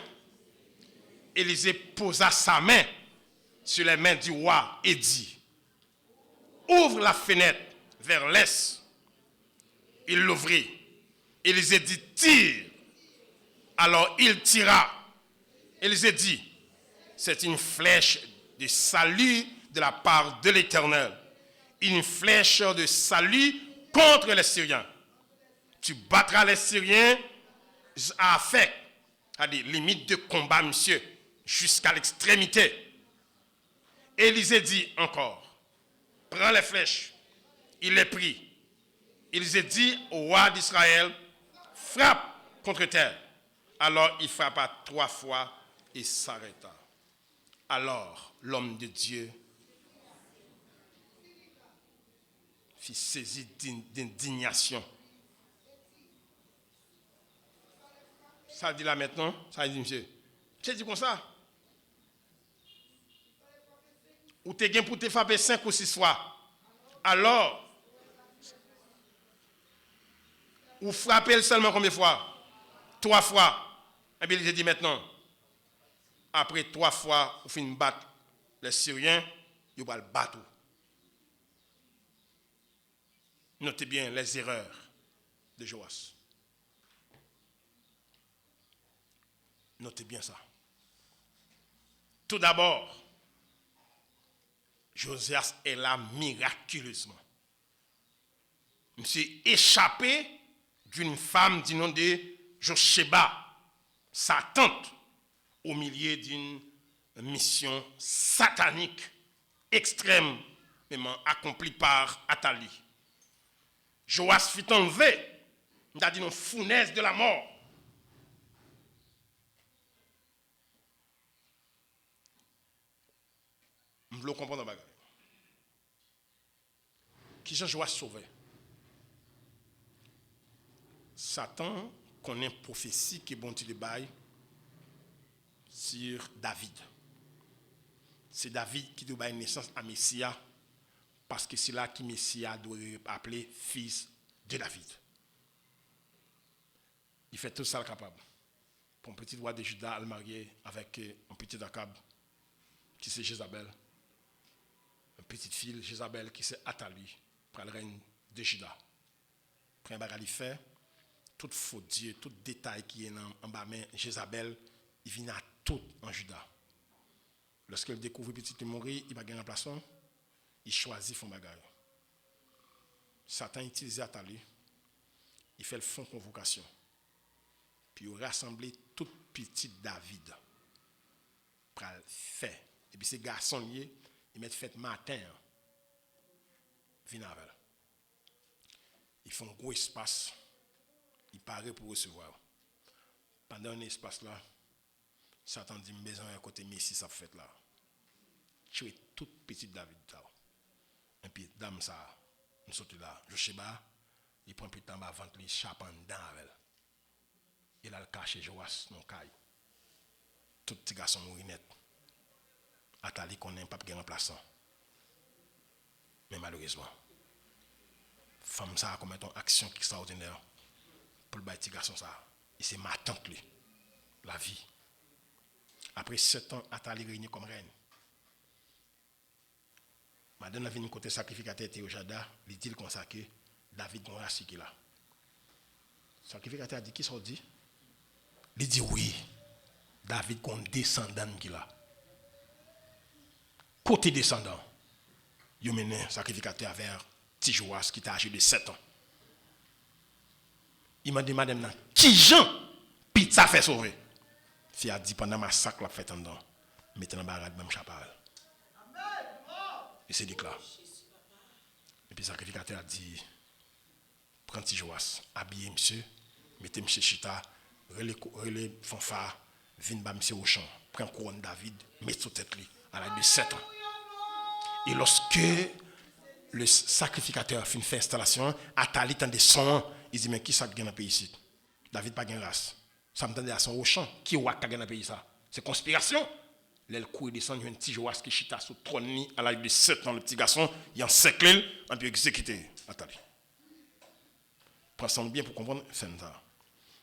Élisée posa sa main sur les mains du roi et dit, ouvre la fenêtre vers l'est. Il l'ouvrit. Élisée dit, tire. Alors il tira. Élisée dit, c'est une flèche de salut de la part de l'Éternel. Une flèche de salut contre les Syriens. Tu battras les Syriens à Afek, à des limites de combat, monsieur, jusqu'à l'extrémité. Élisée dit encore, prends les flèches. Il les prit. Élisée dit au roi d'Israël, frappe contre terre. Alors il frappa 3 fois et s'arrêta. Alors l'homme de Dieu fut saisi d'indignation. Ça dit là maintenant, ça dit monsieur, tu dis comme ça? Ou tu es pour te frapper 5 ou 6 fois. Alors, ou frapper seulement combien de fois? 3 fois. Et bien il te dit maintenant, après 3 fois, vous finissez de battre les Syriens, ils vont le battre. Notez bien les erreurs de Joas. Notez bien ça. Tout d'abord, Josias est là miraculeusement. Il s'est échappé d'une femme du nom de Josheba, sa tante, au milieu d'une mission satanique extrêmement accomplie par Athalie. Joas fut enlevé, il a dit une fournaise de la mort. Je veux comprendre la bagarre. Qui Joas sauvé? Satan connaît une prophétie qui est bon de bail sur David. C'est David qui doit donner naissance à Messia parce que c'est là que Messia doit appeler fils de David. Il fait tout ça capable. Pour un petit roi de Juda, le marier avec un petit Akab qui c'est Jézabel. Une petite fille, Jézabel, qui c'est Athalie, pour le règne de Juda. Après un fait, tout faux Dieu, tout détail qui est en bas main, Jézabel, il vient à tout en Juda. Lorsqu'il découvre petit mourir, il va gagner un remplaçant, il choisit son bagage. Satan utilise Athalie, il fait le fond convocation. Puis il rassemble tout petit David pour le faire. Et puis ces garçons liés, ils mettent fête matin. Viennent avec. Ils font un gros espace. Ils partent pour recevoir. Pendant un espace là, Satan dit maison à côté Messie ça fait là. Tuer tout petit David là. Et puis dame ça, nous sommes là. Josheba, il prend un peu de temps avant de chaper dedans avec. Il a le caché Joas non caille. Tout petit garçon mourir net. Athalie connaît pas de remplaçant. Mais malheureusement, femme ça a commis une action extraordinaire pour le petit garçon ça. Et c'est ma tante lui, la vie. Après 7 ans, Athalie réunie comme reine. Madame a venu côté sacrificateur Théojada, il dit comme ça que David a rassis qui là. Sacrificateur a dit qui s'en dit? Il dit oui, David a un descendant qui là. Côté descendant, il mené un sacrificateur vers Tijoas qui était âgé de 7 ans. Il m'a dit, madame, qui Jean, pizza fait sauver? Fille a dit, pendant ma sac, la fête en dedans, mettez dans la barade, même chaparral. Et c'est déclaré. Et puis le sacrificateur a dit, prends Tijoas, habillez monsieur, mettez monsieur Chita, relais fanfare, viens bas monsieur au champ, prends couronne David, mettez sur tête lui, à l'âge de 7 ans. Et lorsque le sacrificateur a fait une installation, Athalie tendait son, il dit, mais qui ça gagne dans le pays ici? David pas gagne race. Ça me tendait à son au champ. Qui est qui gagne dans le pays ça? C'est conspiration. L'aile couille descend, il y a un petit Joas qui chita sous le trône à l'âge de 7 ans, le petit garçon, il en encerclé, et puis exécuté Athalie. Pensons bien pour comprendre ça.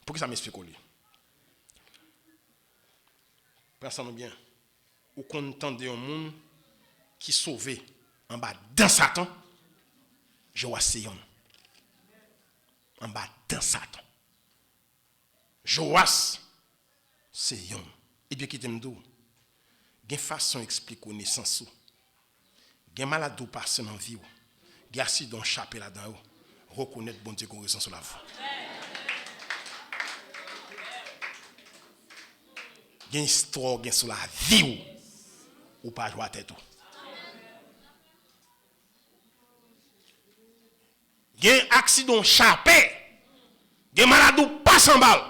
Pour que ça m'explique au lit. Pensons bien. Ou qu'on entende un monde qui sauvé en bas dans Satan, Joas c'est yon. En bas dans Satan. Joas c'est yon. Et bien qui t'aime d'où? Il y a une façon d'expliquer connaissance. Il y a un malade qui passe dans la vie. Il y a un accident chapé là-dedans. Reconnaître bon Dieu qu'on ressent sur la vie. Il y a une histoire sur la vie ou pas jouer à tête. Il y a un accident chapé. Il y a un malade qui passe en balle.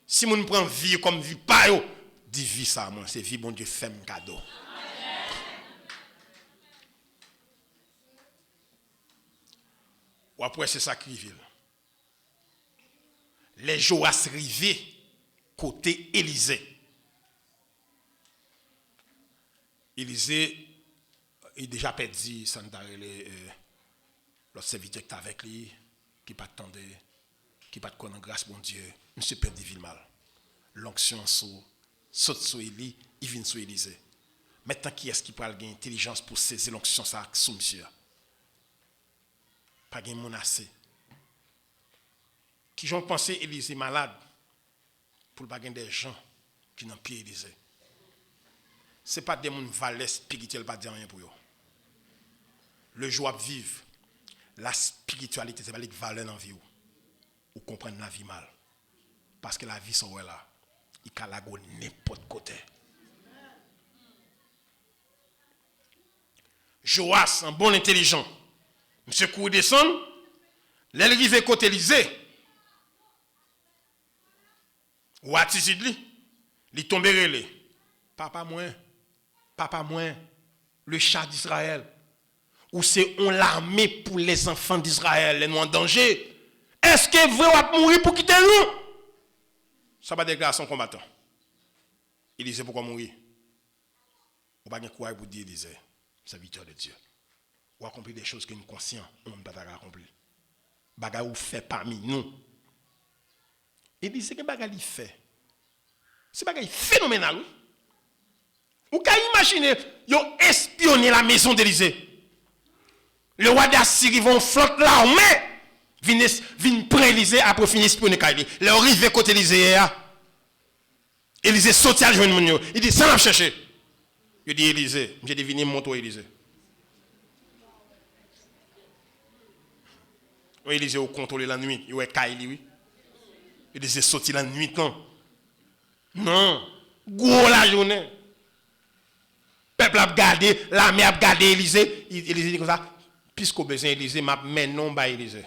Si on prend vie comme vie pas yo, dis vie ça moi, c'est vie bon Dieu fait un cadeau. Ou après c'est ça qui arrive. Les Joas arrivés côté Élysée. Élysée il déjà perdu sandarele l'autre serviteur qui avec lui qui pas attendait qui pas de connaître grâce bon Dieu, monsieur perdu ville mal. L'onction saute sur Élie, il vient sur Élysée. Maintenant qui est-ce qui peut avoir l'intelligence pour saisir l'onction ça sous monsieur? Pas gain menacé. Qui j'ont pensé Élysée malade pour pas gain des gens qui n'ont pied Élysée. C'est pas des gens valeurs spirituelles pas dire rien pour eux. Le joie de vivre la spiritualité c'est pas les valeurs dans vie ou comprendre la vie mal. Parce que la vie sont là. Il peut la go n'importe côté. Joas, un bon intelligent. Monsieur Kou descend, l'arrivé côté Élysée. Ou attitude li, li tombe relé. Papa moins, le chat d'Israël. Ou c'est on l'armée pour les enfants d'Israël, les noirs en danger. Est-ce que vous allez mourir pour quitter nous? Ça va déclarer son combattant. Élysée, pourquoi mourir? Ou pas de courage pour dire Élysée, serviteur de Dieu. Ou accomplir des choses que nous conscients, on ne peut pas accomplir. Baga ou fait parmi nous. Élysée, que baga il fait? C'est baga phénoménal. Ou qu'à imaginer, ils ont espionné la maison d'Élysée. Le roi d'Assyrie vont flotte l'armée. Vin prendre Élysée après finir espionner Kaili. Le arrivé côté Élysée. Élysée saute à joindre mon. Il dit ça l'a chercher. Il dit Élysée, j'ai deviner mon Élysée. Élysée au contrôler la nuit, il est Kaili oui. Élysée sorti la nuit non. Gros la journée. Peuple a gardé, l'armée a gardé Élysée. Élysée dit comme ça, puisqu'au besoin Élysée m'a mais non ba Élysée.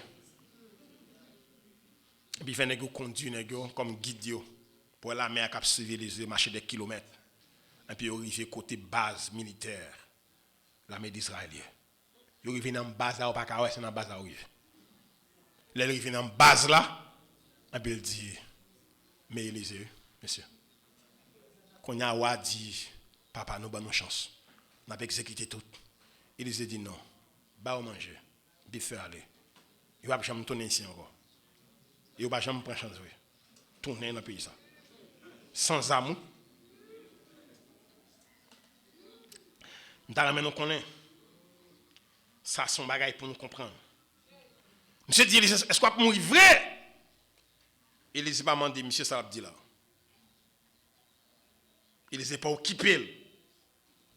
Et puis, il fait conduire comme guide pour la mer cap civiliser, marcher des kilomètres. Et puis, il arrive côté base militaire, l'armée d'Israël. Il arrive dans base là, ou pas qu'à c'est dans base là. Il arrive dans base là, et puis il dit, mais Élysée, monsieur, qu'on a dit, papa, nous avons une chance. Nous avons exécuté tout. Élysée dit non, bah au manger, puis faire aller. Il va jamais tourner ici encore. Il ne va jamais prendre chance de tourner dans le pays. Sans amour. Nous avons connaître. Ça, son bagage pour nous comprendre. Monsieur dit, est-ce qu'on va mourir vrai? Élysée pas demandé, monsieur, ça va dire là. Élysée pas occupé.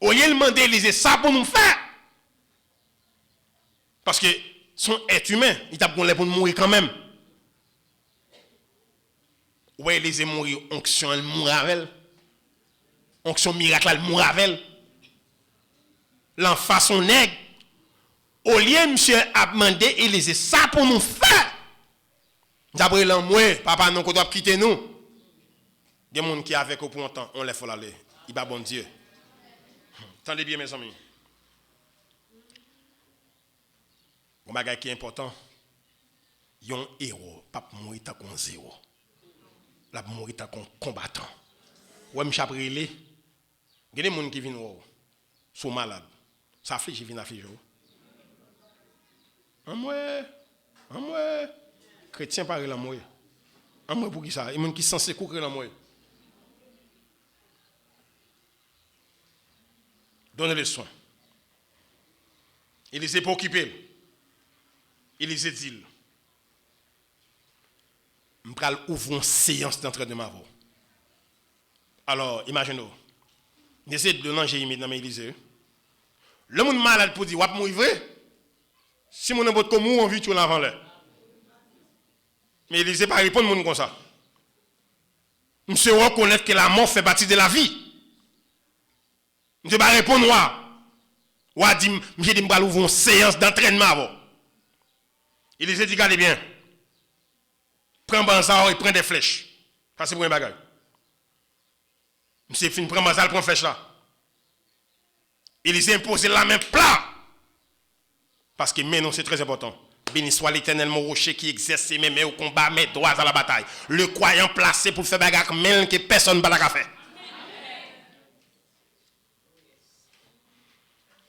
Au lieu de demander Élysée, ça pour nous faire. Parce que son être humain, il t'a pour nous mourir quand même. Ouais, Élysée mourir, onction, elle mourir avec elle. Onction miracle, elle mourir avec elle. L'enfant son nègre. Au lieu, monsieur a demandé Élysée, ça pour nous faire. D'après l'homme, papa, nous, qu'on doit quitter nous. Des gens qui avec au pour longtemps, on les faut aller. Il va bon Dieu. Tendez bien, mes amis. Un bagage qui est important, yon héros, pas mourir tant qu'on zéro. La mourir tant qu'on combattant. Ouais, m'chap relé. Il y a des gens qui viennent sont malades. Ça afflige, ils viennent affliger. En moi. chrétien pas la moi. En moi pour qui ça? Il y a des gens qui sont censés courir la moi. Donnez les soins. Il les est pas occupés. Il les est dit. Je vais ouvrir une séance d'entraînement. Alors, imaginez-vous. J'essaie de l'ange immédiatement dans l'Élysée. Le monde malade pour dire, wap mourir vrai. Si mon n'importe comment on vit tout l'avant là. Mais Élysée pas répondre monde comme ça. Monsieur reconnaître que la mort fait partie de la vie. Monsieur pas répondre ou a dit monsieur dit me ouvrir une séance d'entraînement. Élysée dit regardez bien. Prends banzar et prend des flèches. Ça c'est pour un bagage. Monsieur fin prend banzar, prend flèche là. Élysée impose la main plat. Parce que maintenant c'est très important. Béni soit l'Éternel mon rocher qui exerce ses mains au combat, mes doigts à la bataille. Le croyant placé pour faire bagarre même que personne ne va la faire.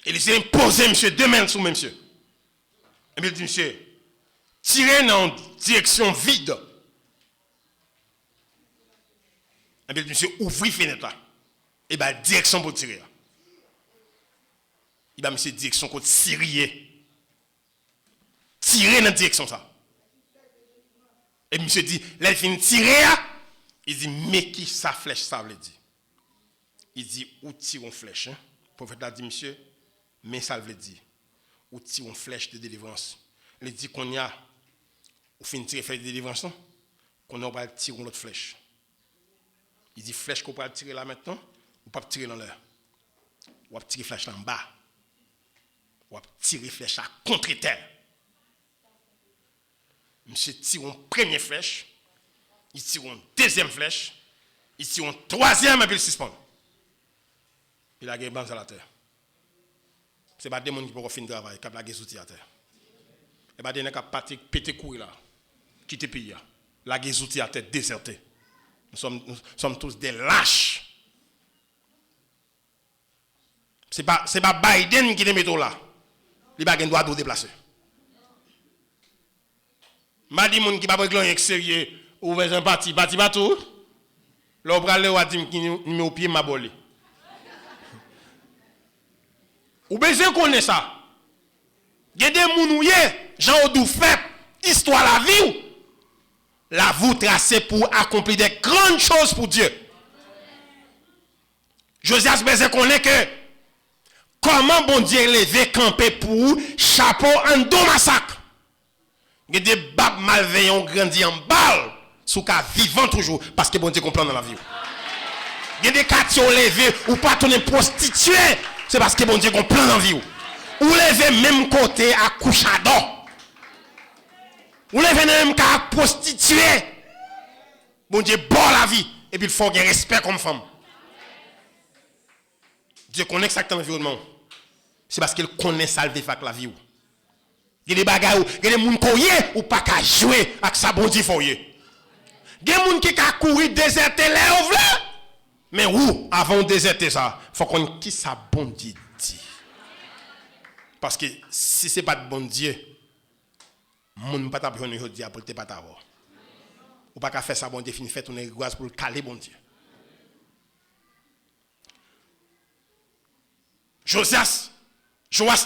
Élysée impose monsieur deux mains sous monsieur. Et puis il dit monsieur, tirez dans direction vide. Et puis monsieur ouvrit fenêtre là. Et bien direction pour tirer. Il va monsieur direction contre Syrie. Tirer dans la direction ça. Et monsieur dit, là il finit tirer. Il dit, mais qui sa flèche ça veut dire? Il dit, où tire une flèche? Le prophète a dit, monsieur, mais ça veut dire. Où tire une flèche de délivrance? Il dit qu'on y a, ou fin tirer flèche de délivrance, qu'on a pas tirer une autre flèche. Il dit, flèche qu'on peut tirer là maintenant, ou pas tirer dans l'air. Ou pas tirer flèche là en bas. Ou pas tirer flèche à contre-terre. Monsieur tire une première flèche, il tire une deuxième flèche, il tire une troisième et puis il suspend. Il a gagné banque à la terre. Ce n'est pas des gens qui peuvent finir le travail, qui ont des outils à terre. Ce n'est pas des gens qui ont pété courir là, quitter le pays. La des outils à terre désertés. Nous sommes tous des lâches. Ce n'est pas Biden qui les met là. Il n'a pas le droit de déplacer. Je dis moun qui pas prendre sérieux ou un parti pas tout. Là on aller ou dit qui met au pied m'a bolé. Ou besoin connaît ça. Il y a des moun ouye, Jean Odou fait histoire la vie. La vous tracée pour accomplir des grandes choses pour Dieu. Josias besoin connaît que comment bon Dieu levé camper pour chapeau en dos massacre. Il y a des babes malveillants grandis en balle, sous cas vivant toujours, parce que bon Dieu comprend dans la vie. Il y a des quartiers levés ou pas tourner prostitué, c'est parce que bon Dieu comprend dans la vie. Ou lever même côté à couchador. Ou lever même qu'à prostitué. Bon Dieu bon la vie, et puis il faut qu'il y ait respect comme femme. Dieu connaît exactement l'environnement. C'est parce qu'il connaît ça le avec la vie. Il y a des bagages, il y a des gens qui ou pas qu'à jouer avec ça bon Dieu foyer. Il y a des gens qui ont couru déserter les ovles. Mais où avant de déserter ça, il faut qu'on qui ça bon Dieu dit. Parce que si ce n'est pas de bon Dieu, mon ne pas besoin de dire pour te pas t'avoir. Ou pas qu'à faire ça bon Dieu fin fait tourner grâce pour le caler bon Dieu. Josias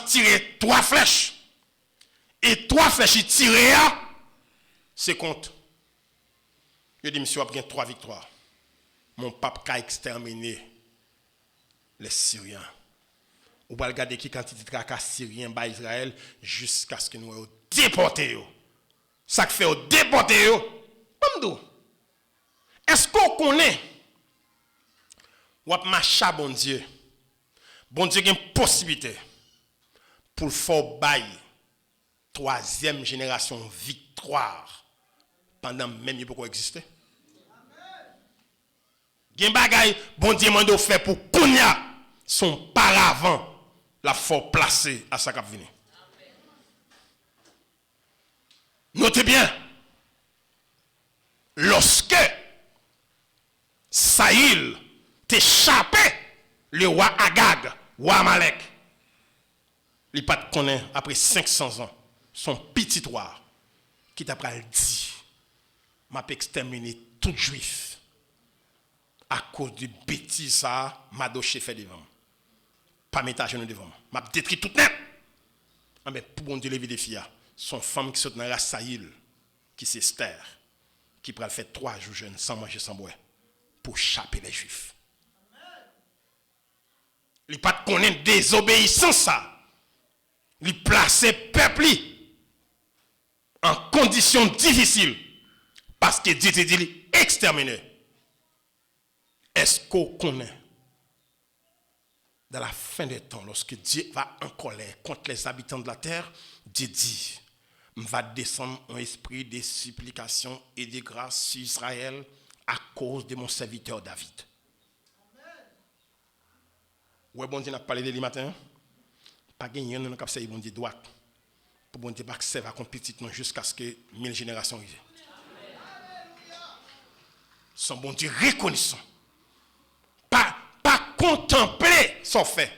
tirer 3 flèches. Et 3 flèches tirées, c'est compte. Je dis, monsieur, après 3 victoires. Mon pape a exterminé les Syriens. Ou va regarder qui quantité de tracas syriens par Israël jusqu'à ce que nous déportés. Ça fait déporter. Est-ce qu'on connaît ou a marché bon Dieu? Bon Dieu a une possibilité pour faire bail 3e génération victoire pendant même pourquoi exister. Gen bagay bon Dieu m'a fait pour Kounia son paravent la fort placé à sa cap venir. Notez bien, lorsque Saïl t'échappé le roi Agag, roi Amalek, il pas de connaît après 500 ans son petit roi qui t'a pris dit m'a exterminé tout juif à cause du bêtise ça Madoché fait devant. Pas mettre à genoux devant. M'a détruit tout net. Mais pour bon Dieu lever des filles, son femme qui saute dans la saïle, qui c'est Esther, qui pourrait faire 3 jours jeune sans manger sans boire pour chapper les juifs. Il n'y a pas de connaître désobéissance ça. Il place peuple en conditions difficiles parce que Dieu te dit exterminer. Est-ce qu'on connaît dans la fin des temps, lorsque Dieu va en colère contre les habitants de la terre, Dieu dit, va descendre un esprit de supplication et de grâce sur Israël à cause de mon serviteur David. Ouais, bon Dieu n'a parlé de lui matin. Pas gagné, nous n'avons pas fait bon Dieu droite. Pour bon Dieu pas servir comme petit non jusqu'à ce que 1000 générations arrivent. Son bon Dieu reconnaissant. Pas contempler son fait.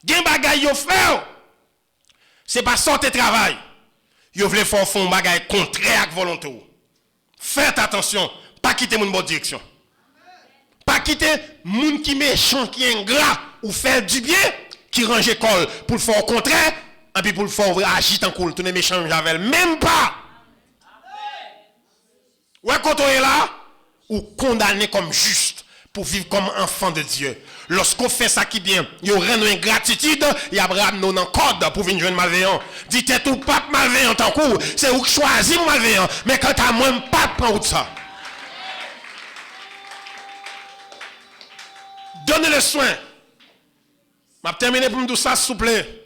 Gen bagay yo fait. C'est pas sortir travail. Yo vle faire fond bagay contraire avec volonté. Faites attention, pas quitter mon bonne direction. Pas quitter moun qui méchant, qui ingrat ou faire du bien, qui range école pour le faire au contraire, et puis pour le faire agir en cool, tourner méchant javel, même pas. Ouais, quand on est là, ou condamné comme juste pour vivre comme enfant de Dieu. Lorsqu'on fait ça qui bien, il y aura une ingratitude, il y aura nous dans code pour venir joindre malveillant. Dites tout pape malveillant en cours, c'est vous qui choisissez malveillant, mais quand à moi pas prendre ça. Donnez le soin. Je vais terminer pour me dire ça, s'il vous plaît.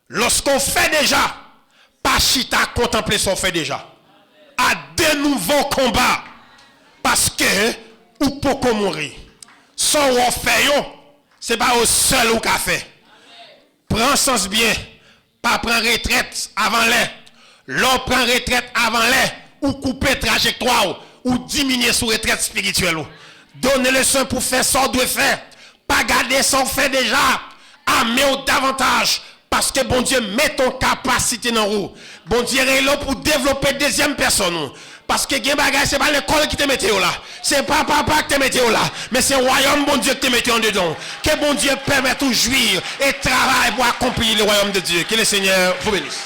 Lorsqu'on fait déjà, pas chita contempler ce qu'on fait déjà. À de nouveaux combats. Parce que, ou pour mourir. Sans on fait, ce n'est pas au seul ou qu'a fait. Prends sens bien. Pas prendre retraite avant l'air. L'on prend retraite avant l'air. Ou couper trajectoire. Ou diminuer sous retraite spirituelle. Donnez le soin pour faire ça doit faire. Pas garder son fait déjà. Amenez davantage. Parce que bon Dieu met ton capacité dans vous. Bon Dieu est là pour développer deuxième personne. Parce que gen bagay c'est pas l'école qui te mette là. C'est pas papa qui te mette là. Mais c'est le royaume bon Dieu qui te mette en dedans. Que bon Dieu permette de jouir et travailler pour accomplir le royaume de Dieu. Que le Seigneur vous bénisse.